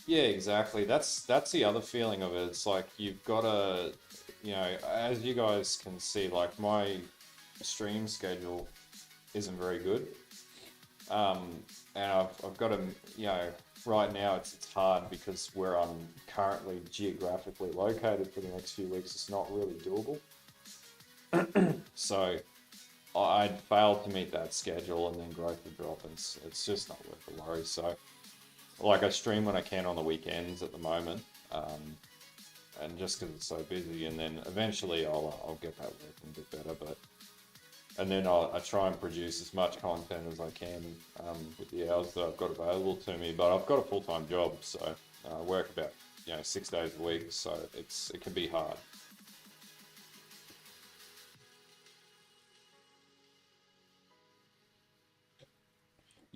Yeah, exactly. That's the other feeling of it. It's like you've got to, as you guys can see, like my stream schedule isn't very good. And I've got to, right now it's hard because where I'm currently geographically located for the next few weeks, it's not really doable. So I'd fail to meet that schedule and then growth would drop, and it's just not worth the worry. So like I stream when I can on the weekends at the moment, and just because it's so busy, and then eventually I'll get that working a bit better. And then I try and produce as much content as I can with the hours that I've got available to me. But I've got a full-time job, so I work about 6 days a week, so it can be hard.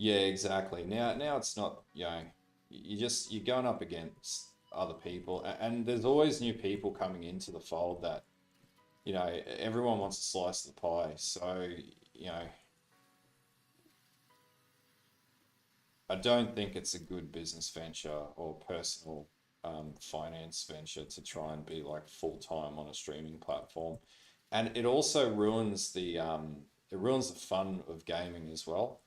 Yeah, exactly. Now it's not, you're going up against other people, and there's always new people coming into the fold that, everyone wants a slice of the pie. So, I don't think it's a good business venture or personal finance venture to try and be like full time on a streaming platform, and it also ruins the fun of gaming as well.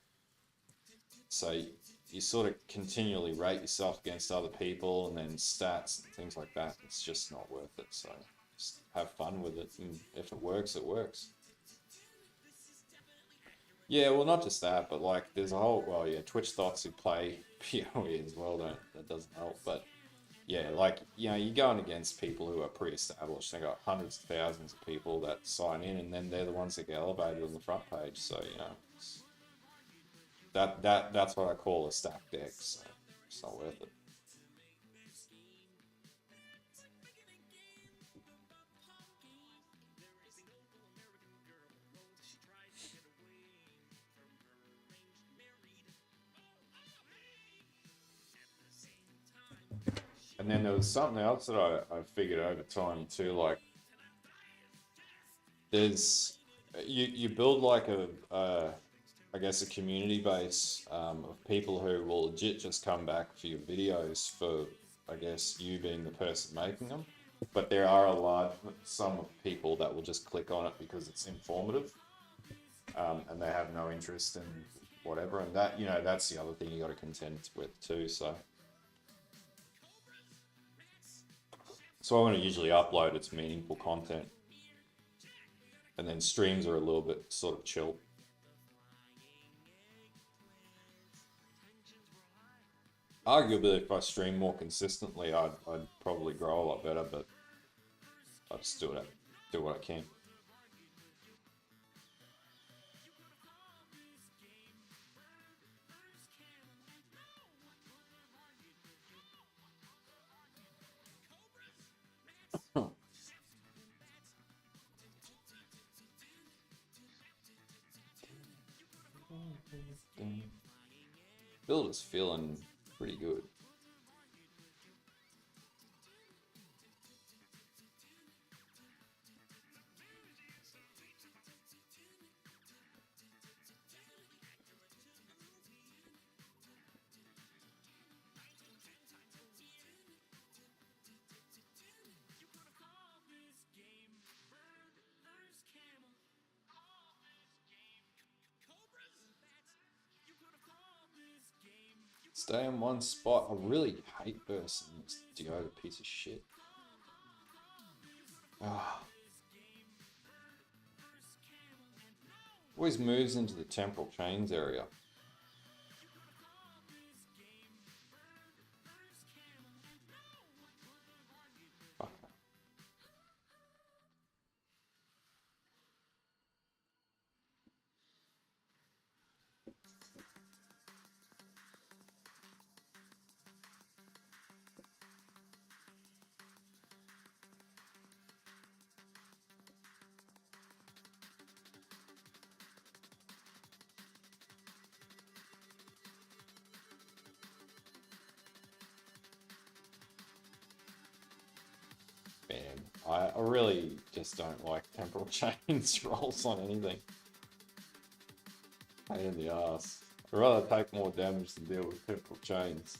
So you sort of continually rate yourself against other people and then stats and things like that. It's just not worth it. So just have fun with it, and if it works, it works. Yeah, well, not just that, but like there's a whole, well, yeah, Twitch thoughts who play POE as well, don't, that doesn't help. But yeah, like, you're going against people who are pre-established. They got hundreds of thousands of people that sign in, and then they're the ones that get elevated on the front page. So, that's what I call a stacked deck. So it's not worth it. And then there was something else that I figured over time too, like there's you build like I guess a community base of people who will legit just come back for your videos for, I guess, you being the person making them. But there are a large sum of people that will just click on it because it's informative, and they have no interest in whatever. And that, that's the other thing you got to contend with too. So I want to usually upload its meaningful content, and then streams are a little bit sort of chill. Arguably, if I stream more consistently, I'd probably grow a lot better, but I just do what I can. build is feeling pretty good. Stay in one spot. I really hate bursting this Dioda piece of shit. Ah. Always moves into the temporal chains area. Fuck. Man, I really just don't like temporal chains rolls on anything. Pain in the ass. I'd rather take more damage than deal with temporal chains.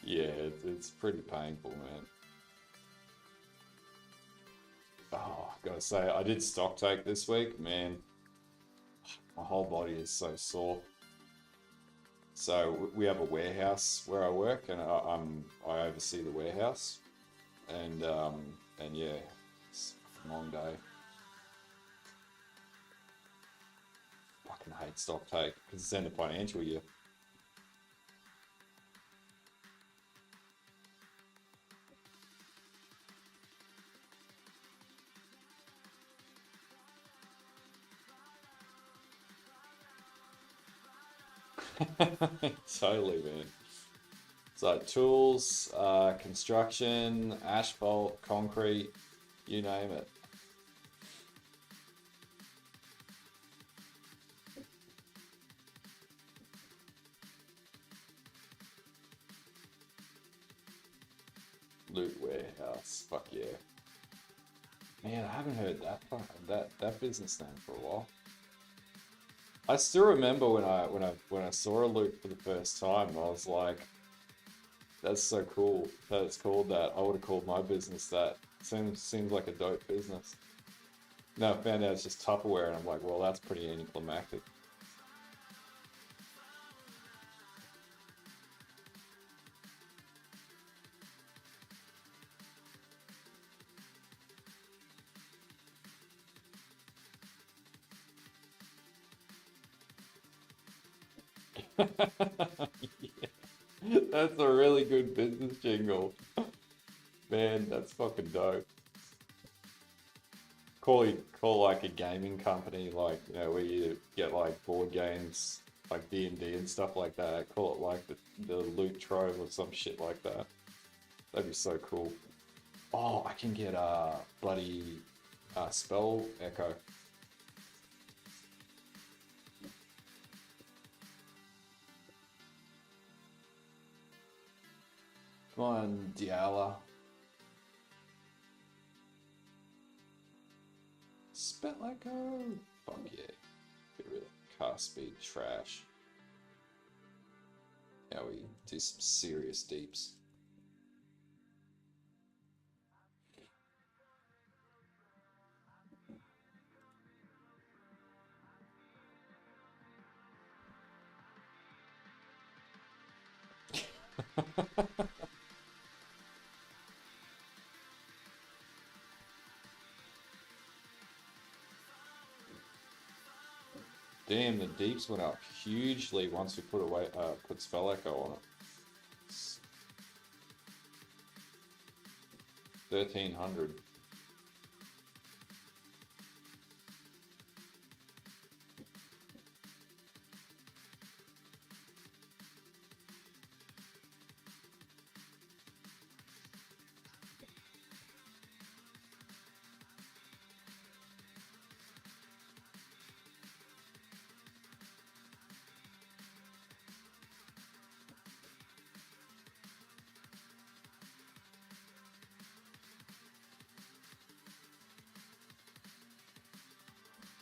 Yeah, it's pretty painful, man. Oh, I gotta say, I did stock take this week, man. My whole body is so sore. So we have a warehouse where I work, and I oversee the warehouse, and yeah, it's a long day. Fucking hate stock take because it's end of financial year. Totally, man. So tools, construction, asphalt, concrete, you name it. Loot warehouse, fuck yeah. Man, I haven't heard that business name for a while. I still remember when I saw a loot for the first time, I was like, that's so cool that it's called that. I would have called my business that. Seems like a dope business. No, I found out it's just Tupperware, and I'm like, well, that's pretty anticlimactic. Yeah. That's a really good business jingle. Man, that's fucking dope. Call like a gaming company, like, you know, where you get like board games, like D&D and stuff like that. Call it like the loot trove or some shit like that. That'd be so cool. Oh, I can get a bloody spell echo. Come on, Diala. Spell echo. Fuck yeah. Get rid of cast speed trash. Now we do some serious deeps. Damn, the deeps went up hugely once we put spell echo on it. 1300.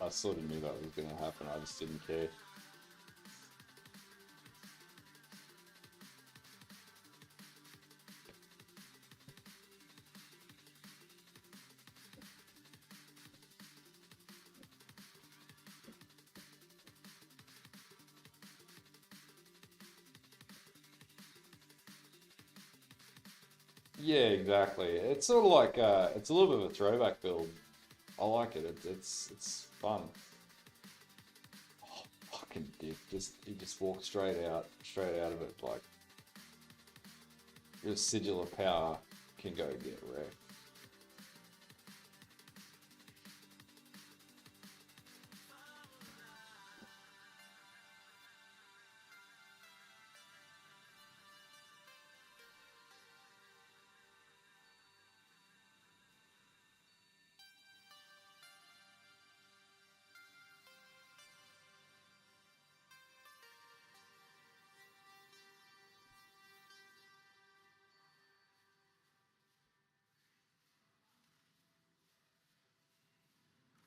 I sort of knew that was going to happen, I just didn't care. Yeah, exactly. It's sort of like it's a little bit of a throwback build. I like it. It's fun. Oh, fucking dick! He just walked straight out of it. Like your sigil of power can go get wrecked.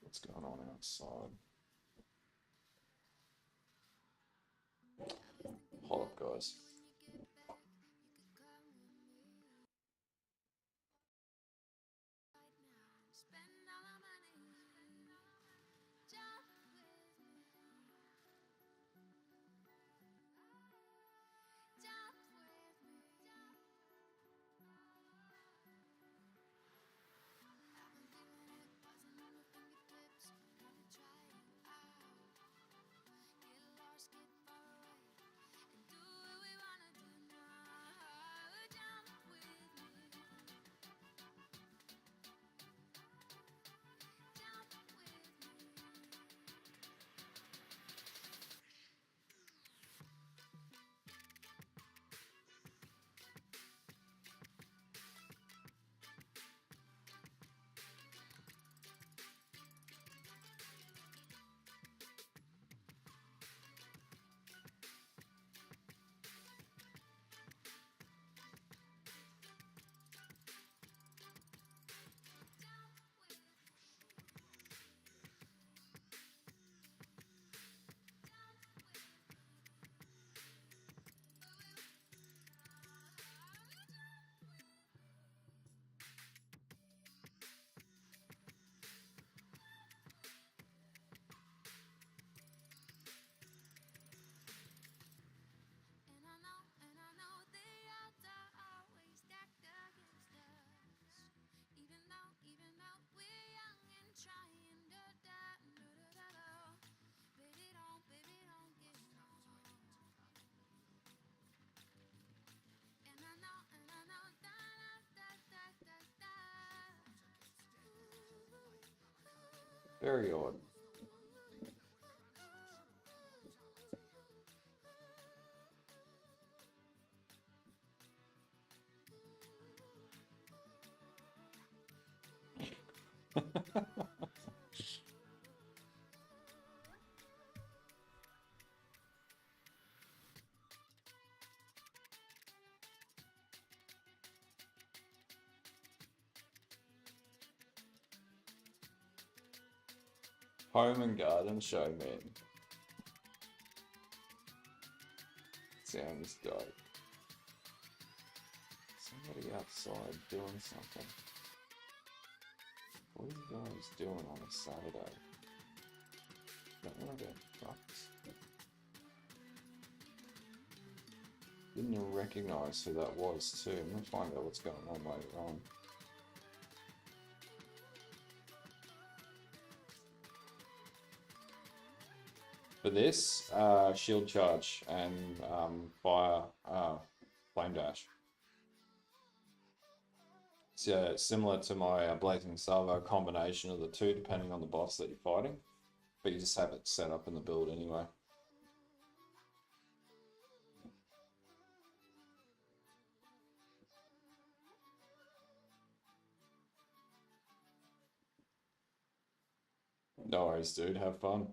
What's going on outside? Hold up, guys. Very odd. Home and garden show, man. Sounds dope. Somebody outside doing something. What are you guys doing on a Saturday? Don't want to go trucks. Didn't even recognize who that was too. I'm gonna find out what's going on later on. For this, shield charge and fire, flame dash. So similar to my Blazing Salvo, combination of the two depending on the boss that you're fighting, but you just have it set up in the build anyway. No worries, dude. Have fun.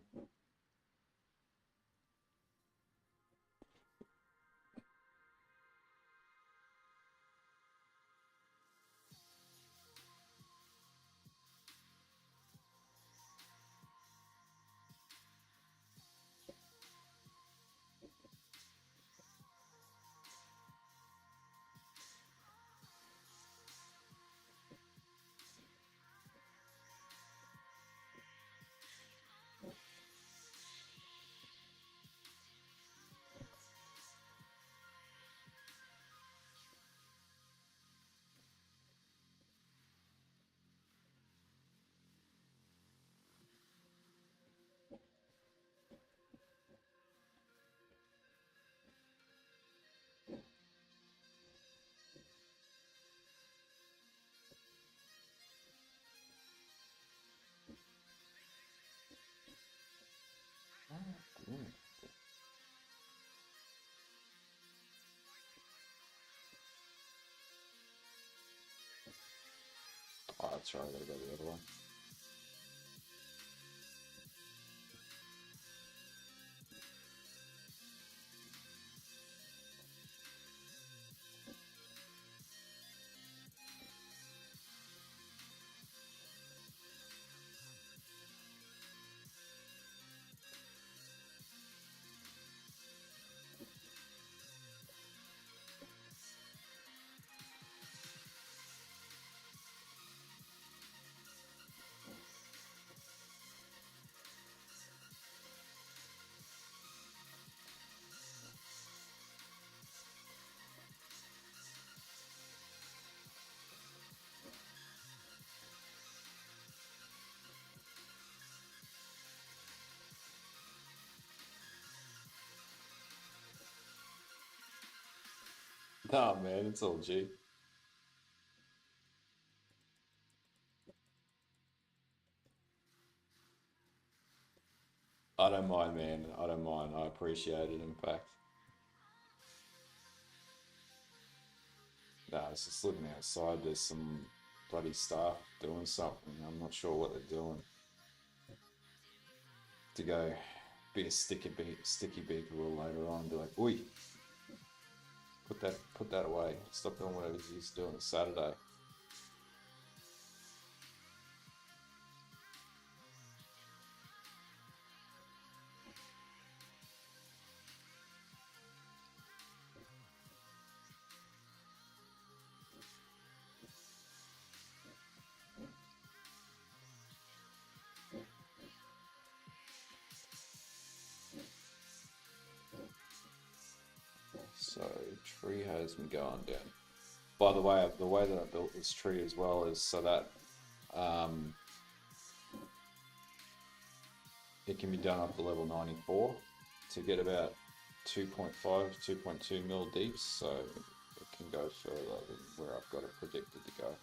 Oh, that's right. I gotta go the other way. Nah, man, it's all G. I don't mind, man. I don't mind. I appreciate it, in fact. Nah, it's just looking outside. There's some bloody staff doing something. I'm not sure what they're doing. To go be a sticky beaker later on. Be like, oi, put that away. Stop doing whatever he's doing. It's Saturday. So tree has me going down. By the way, the way that I built this tree as well is so that it can be done up to level 94 to get about 2.5, 2.2 mil deep, so it can go further than where I've got it predicted to go.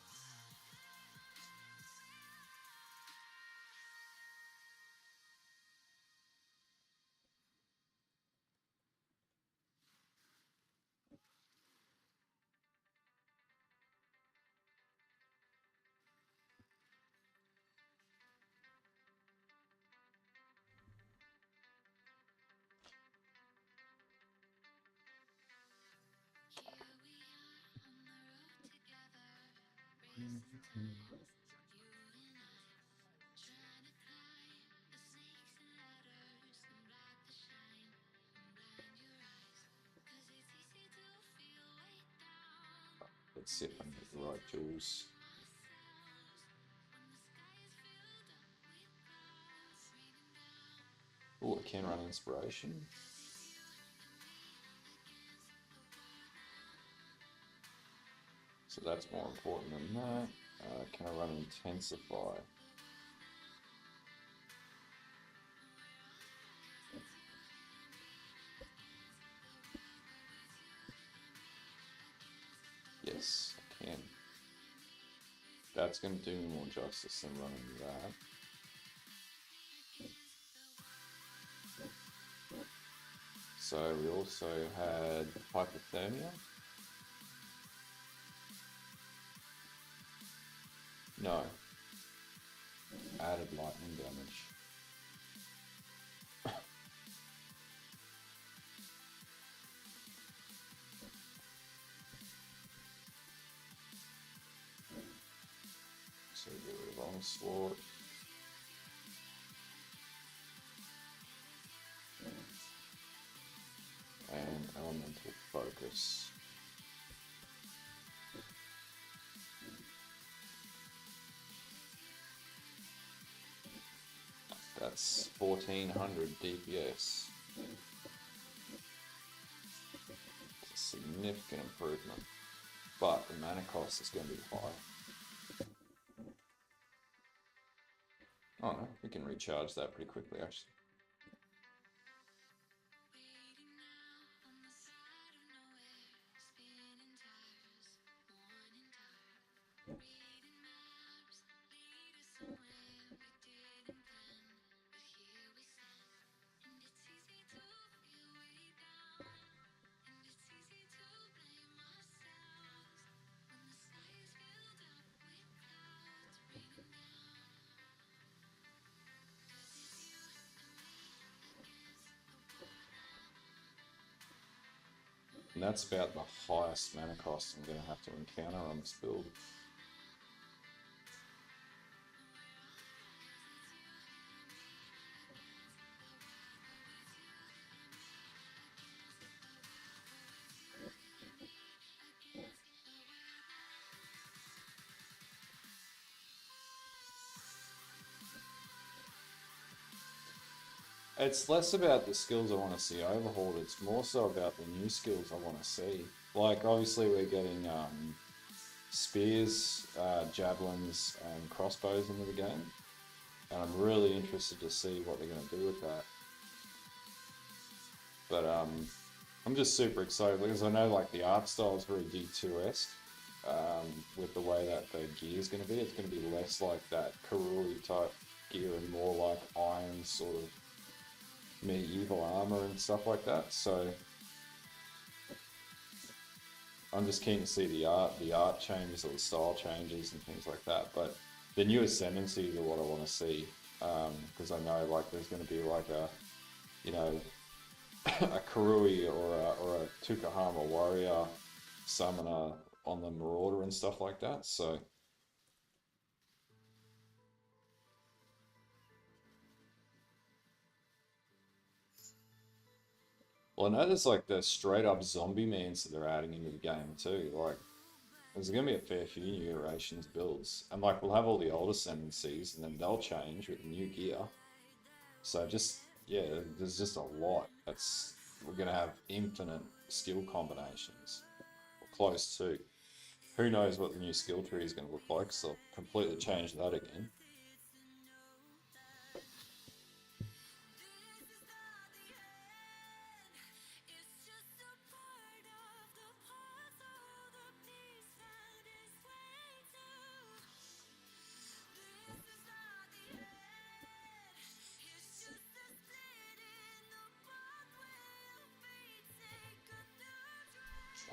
Let's see if I can get the right tools. Oh, I can run inspiration. So that's more important than that. Can I run Intensify? Yes, I can. That's going to do me more justice than running that. So we also had Hypothermia. No. Added lightning damage. So get rid of Onslaught. And Elemental Focus. That's 1400 DPS. It's a significant improvement. But the mana cost is going to be high. Oh no, we can recharge that pretty quickly actually. And that's about the highest mana cost I'm going to have to encounter on this build. It's less about the skills I want to see overhauled, it's more so about the new skills I want to see. Like, obviously we're getting spears, javelins, and crossbows into the game. And I'm really interested to see what they're going to do with that. But I'm just super excited because I know like the art style is very D2-esque with the way that the gear is going to be. It's going to be less like that Karui type gear and more like iron sort of medieval armor and stuff like that. So I'm just keen to see the art changes or the style changes and things like that. But the new ascendancies are what I want to see because I know like there's going to be like a, you know, a Karui or a Tukahama warrior summoner on the Marauder and stuff like that. So well, I know there's like the straight up zombie mans that they're adding into the game too. Like there's gonna be a fair few new iterations builds. And like we'll have all the old ascendancies and then they'll change with the new gear. So just yeah, there's just a lot. That's we're gonna have infinite skill combinations. Or close to. Who knows what the new skill tree is gonna look like, so I'll completely change that again.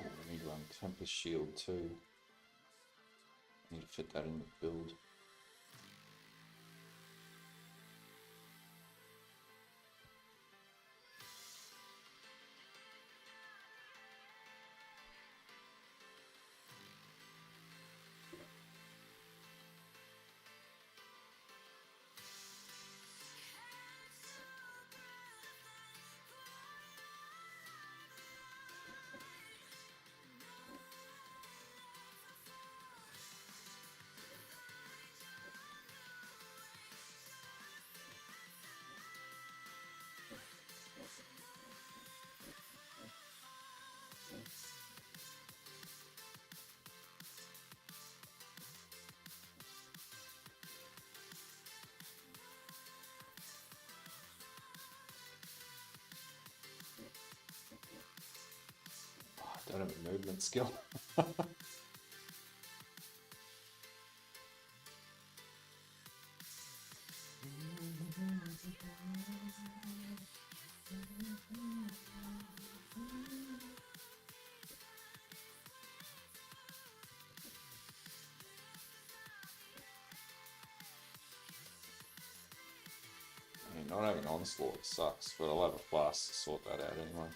Oh, I need to run Tempest Shield too. I need to fit that in the build. Don't have a movement skill. I mean, not having onslaught sucks, but I'll have a flask to sort that out anyway.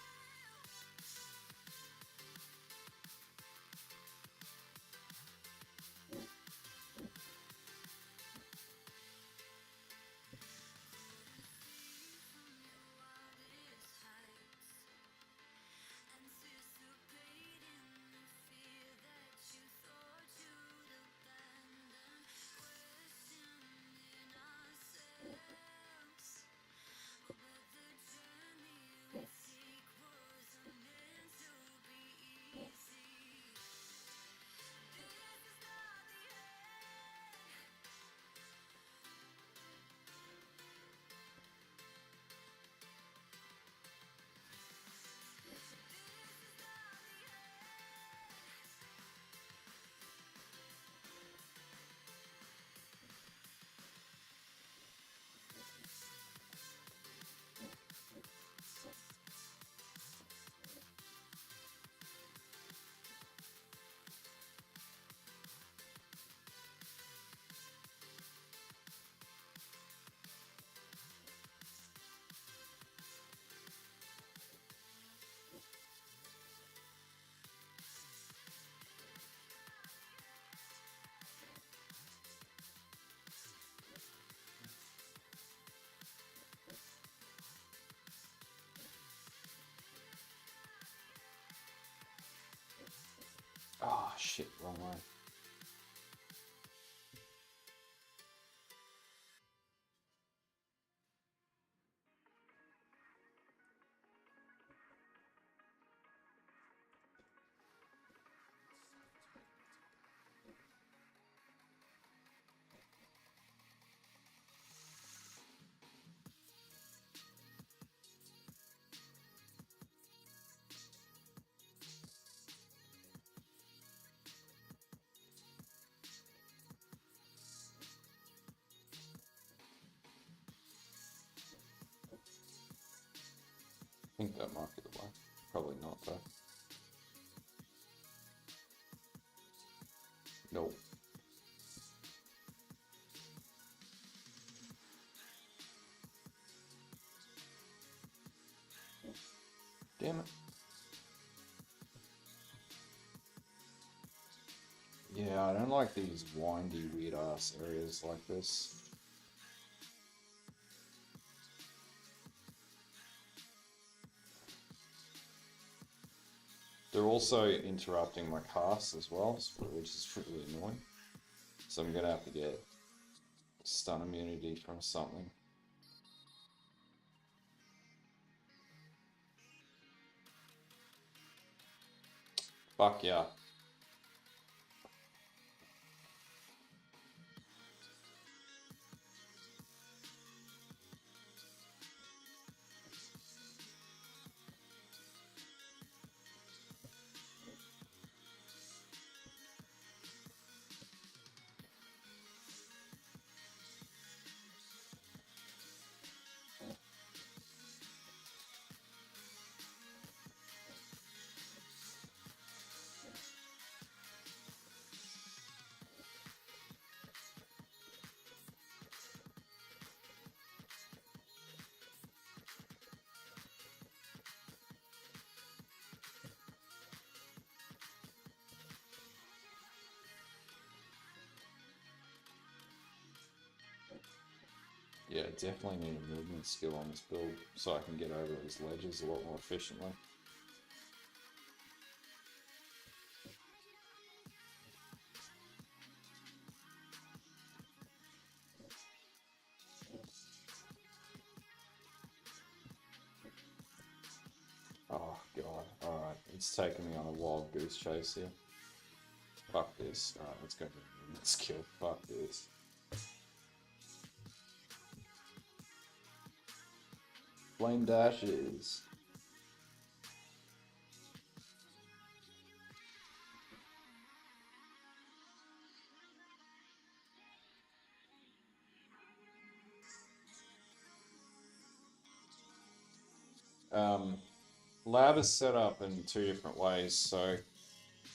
Oh shit, wrong way. I think that might be the one. Probably not though. Nope. Damn it. Yeah, I don't like these windy, weird ass areas like this. They're also interrupting my cast as well, which is really annoying. So I'm gonna have to get stun immunity from something. Fuck yeah. Yeah, definitely need a movement skill on this build so I can get over these ledges a lot more efficiently. Oh god, alright, it's taking me on a wild goose chase here. Fuck this. Alright, let's go for a movement skill. Fuck this. Flame dashes. Lab is set up in two different ways. So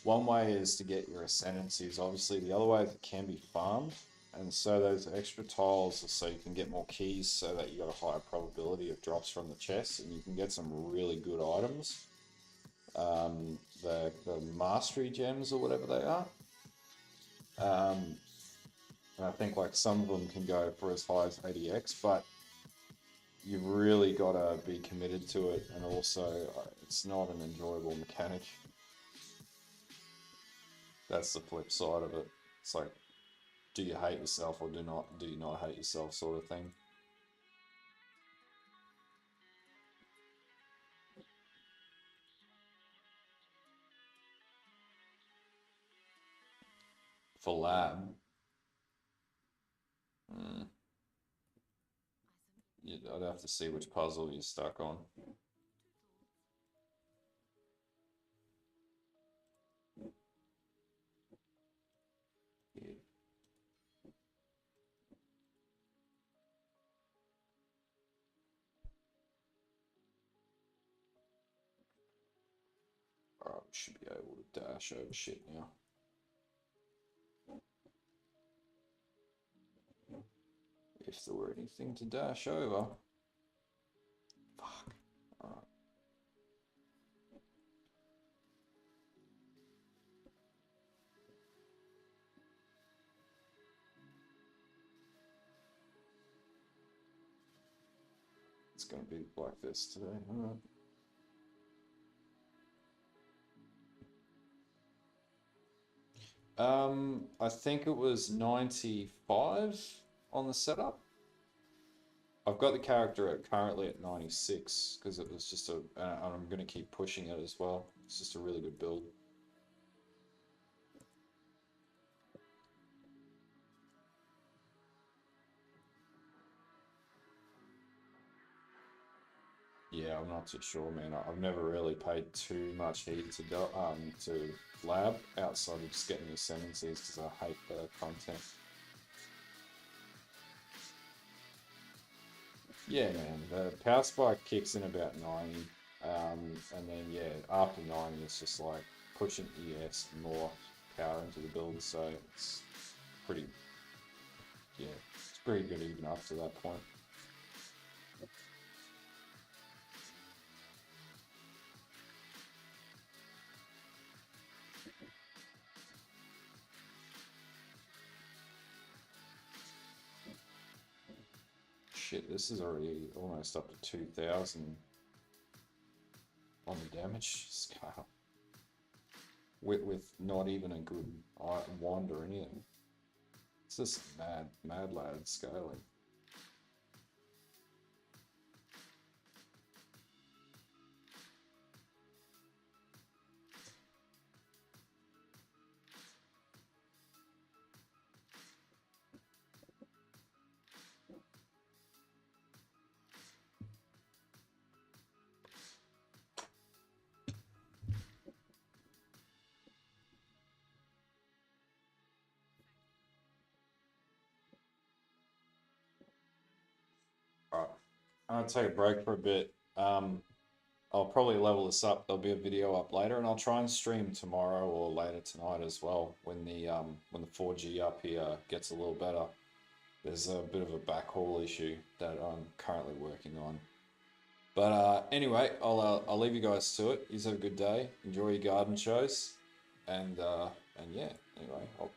one way is to get your ascendancies. Obviously, the other way is it can be farmed. And so those extra tiles are so you can get more keys so that you got a higher probability of drops from the chest and you can get some really good items. The mastery gems or whatever they are. And I think like some of them can go for as high as 80x, but you've really got to be committed to it, and also it's not an enjoyable mechanic. That's the flip side of it. It's like, do you hate yourself or do you not hate yourself, sort of thing. For lab, I'd have to see which puzzle you're stuck on. Yeah. Alright, we should be able to dash over shit now. If there were anything to dash over. Fuck. Alright. It's gonna be like this today. Alright. I think it was 95 on the setup. I've got the character currently at 96 because it was just and I'm going to keep pushing it as well. It's just a really good build. Yeah, I'm not too sure, man. I've never really paid too much heed to lab outside of just getting the ascendancies because I hate the content. Yeah, man. The power spike kicks in about 90, and then yeah, after 90, it's just like pushing ES and more power into the build. So it's pretty, yeah, it's pretty good even up to that point. Shit, this is already almost up to 2,000 on the damage scale. With not even a good wand or anything. It's just mad lad scaling. Alright, I'm gonna take a break for a bit. I'll probably level this up. There'll be a video up later, and I'll try and stream tomorrow or later tonight as well when the 4G up here gets a little better. There's a bit of a backhaul issue that I'm currently working on. But anyway, I'll leave you guys to it. You have a good day. Enjoy your garden shows, and yeah. Anyway, I'll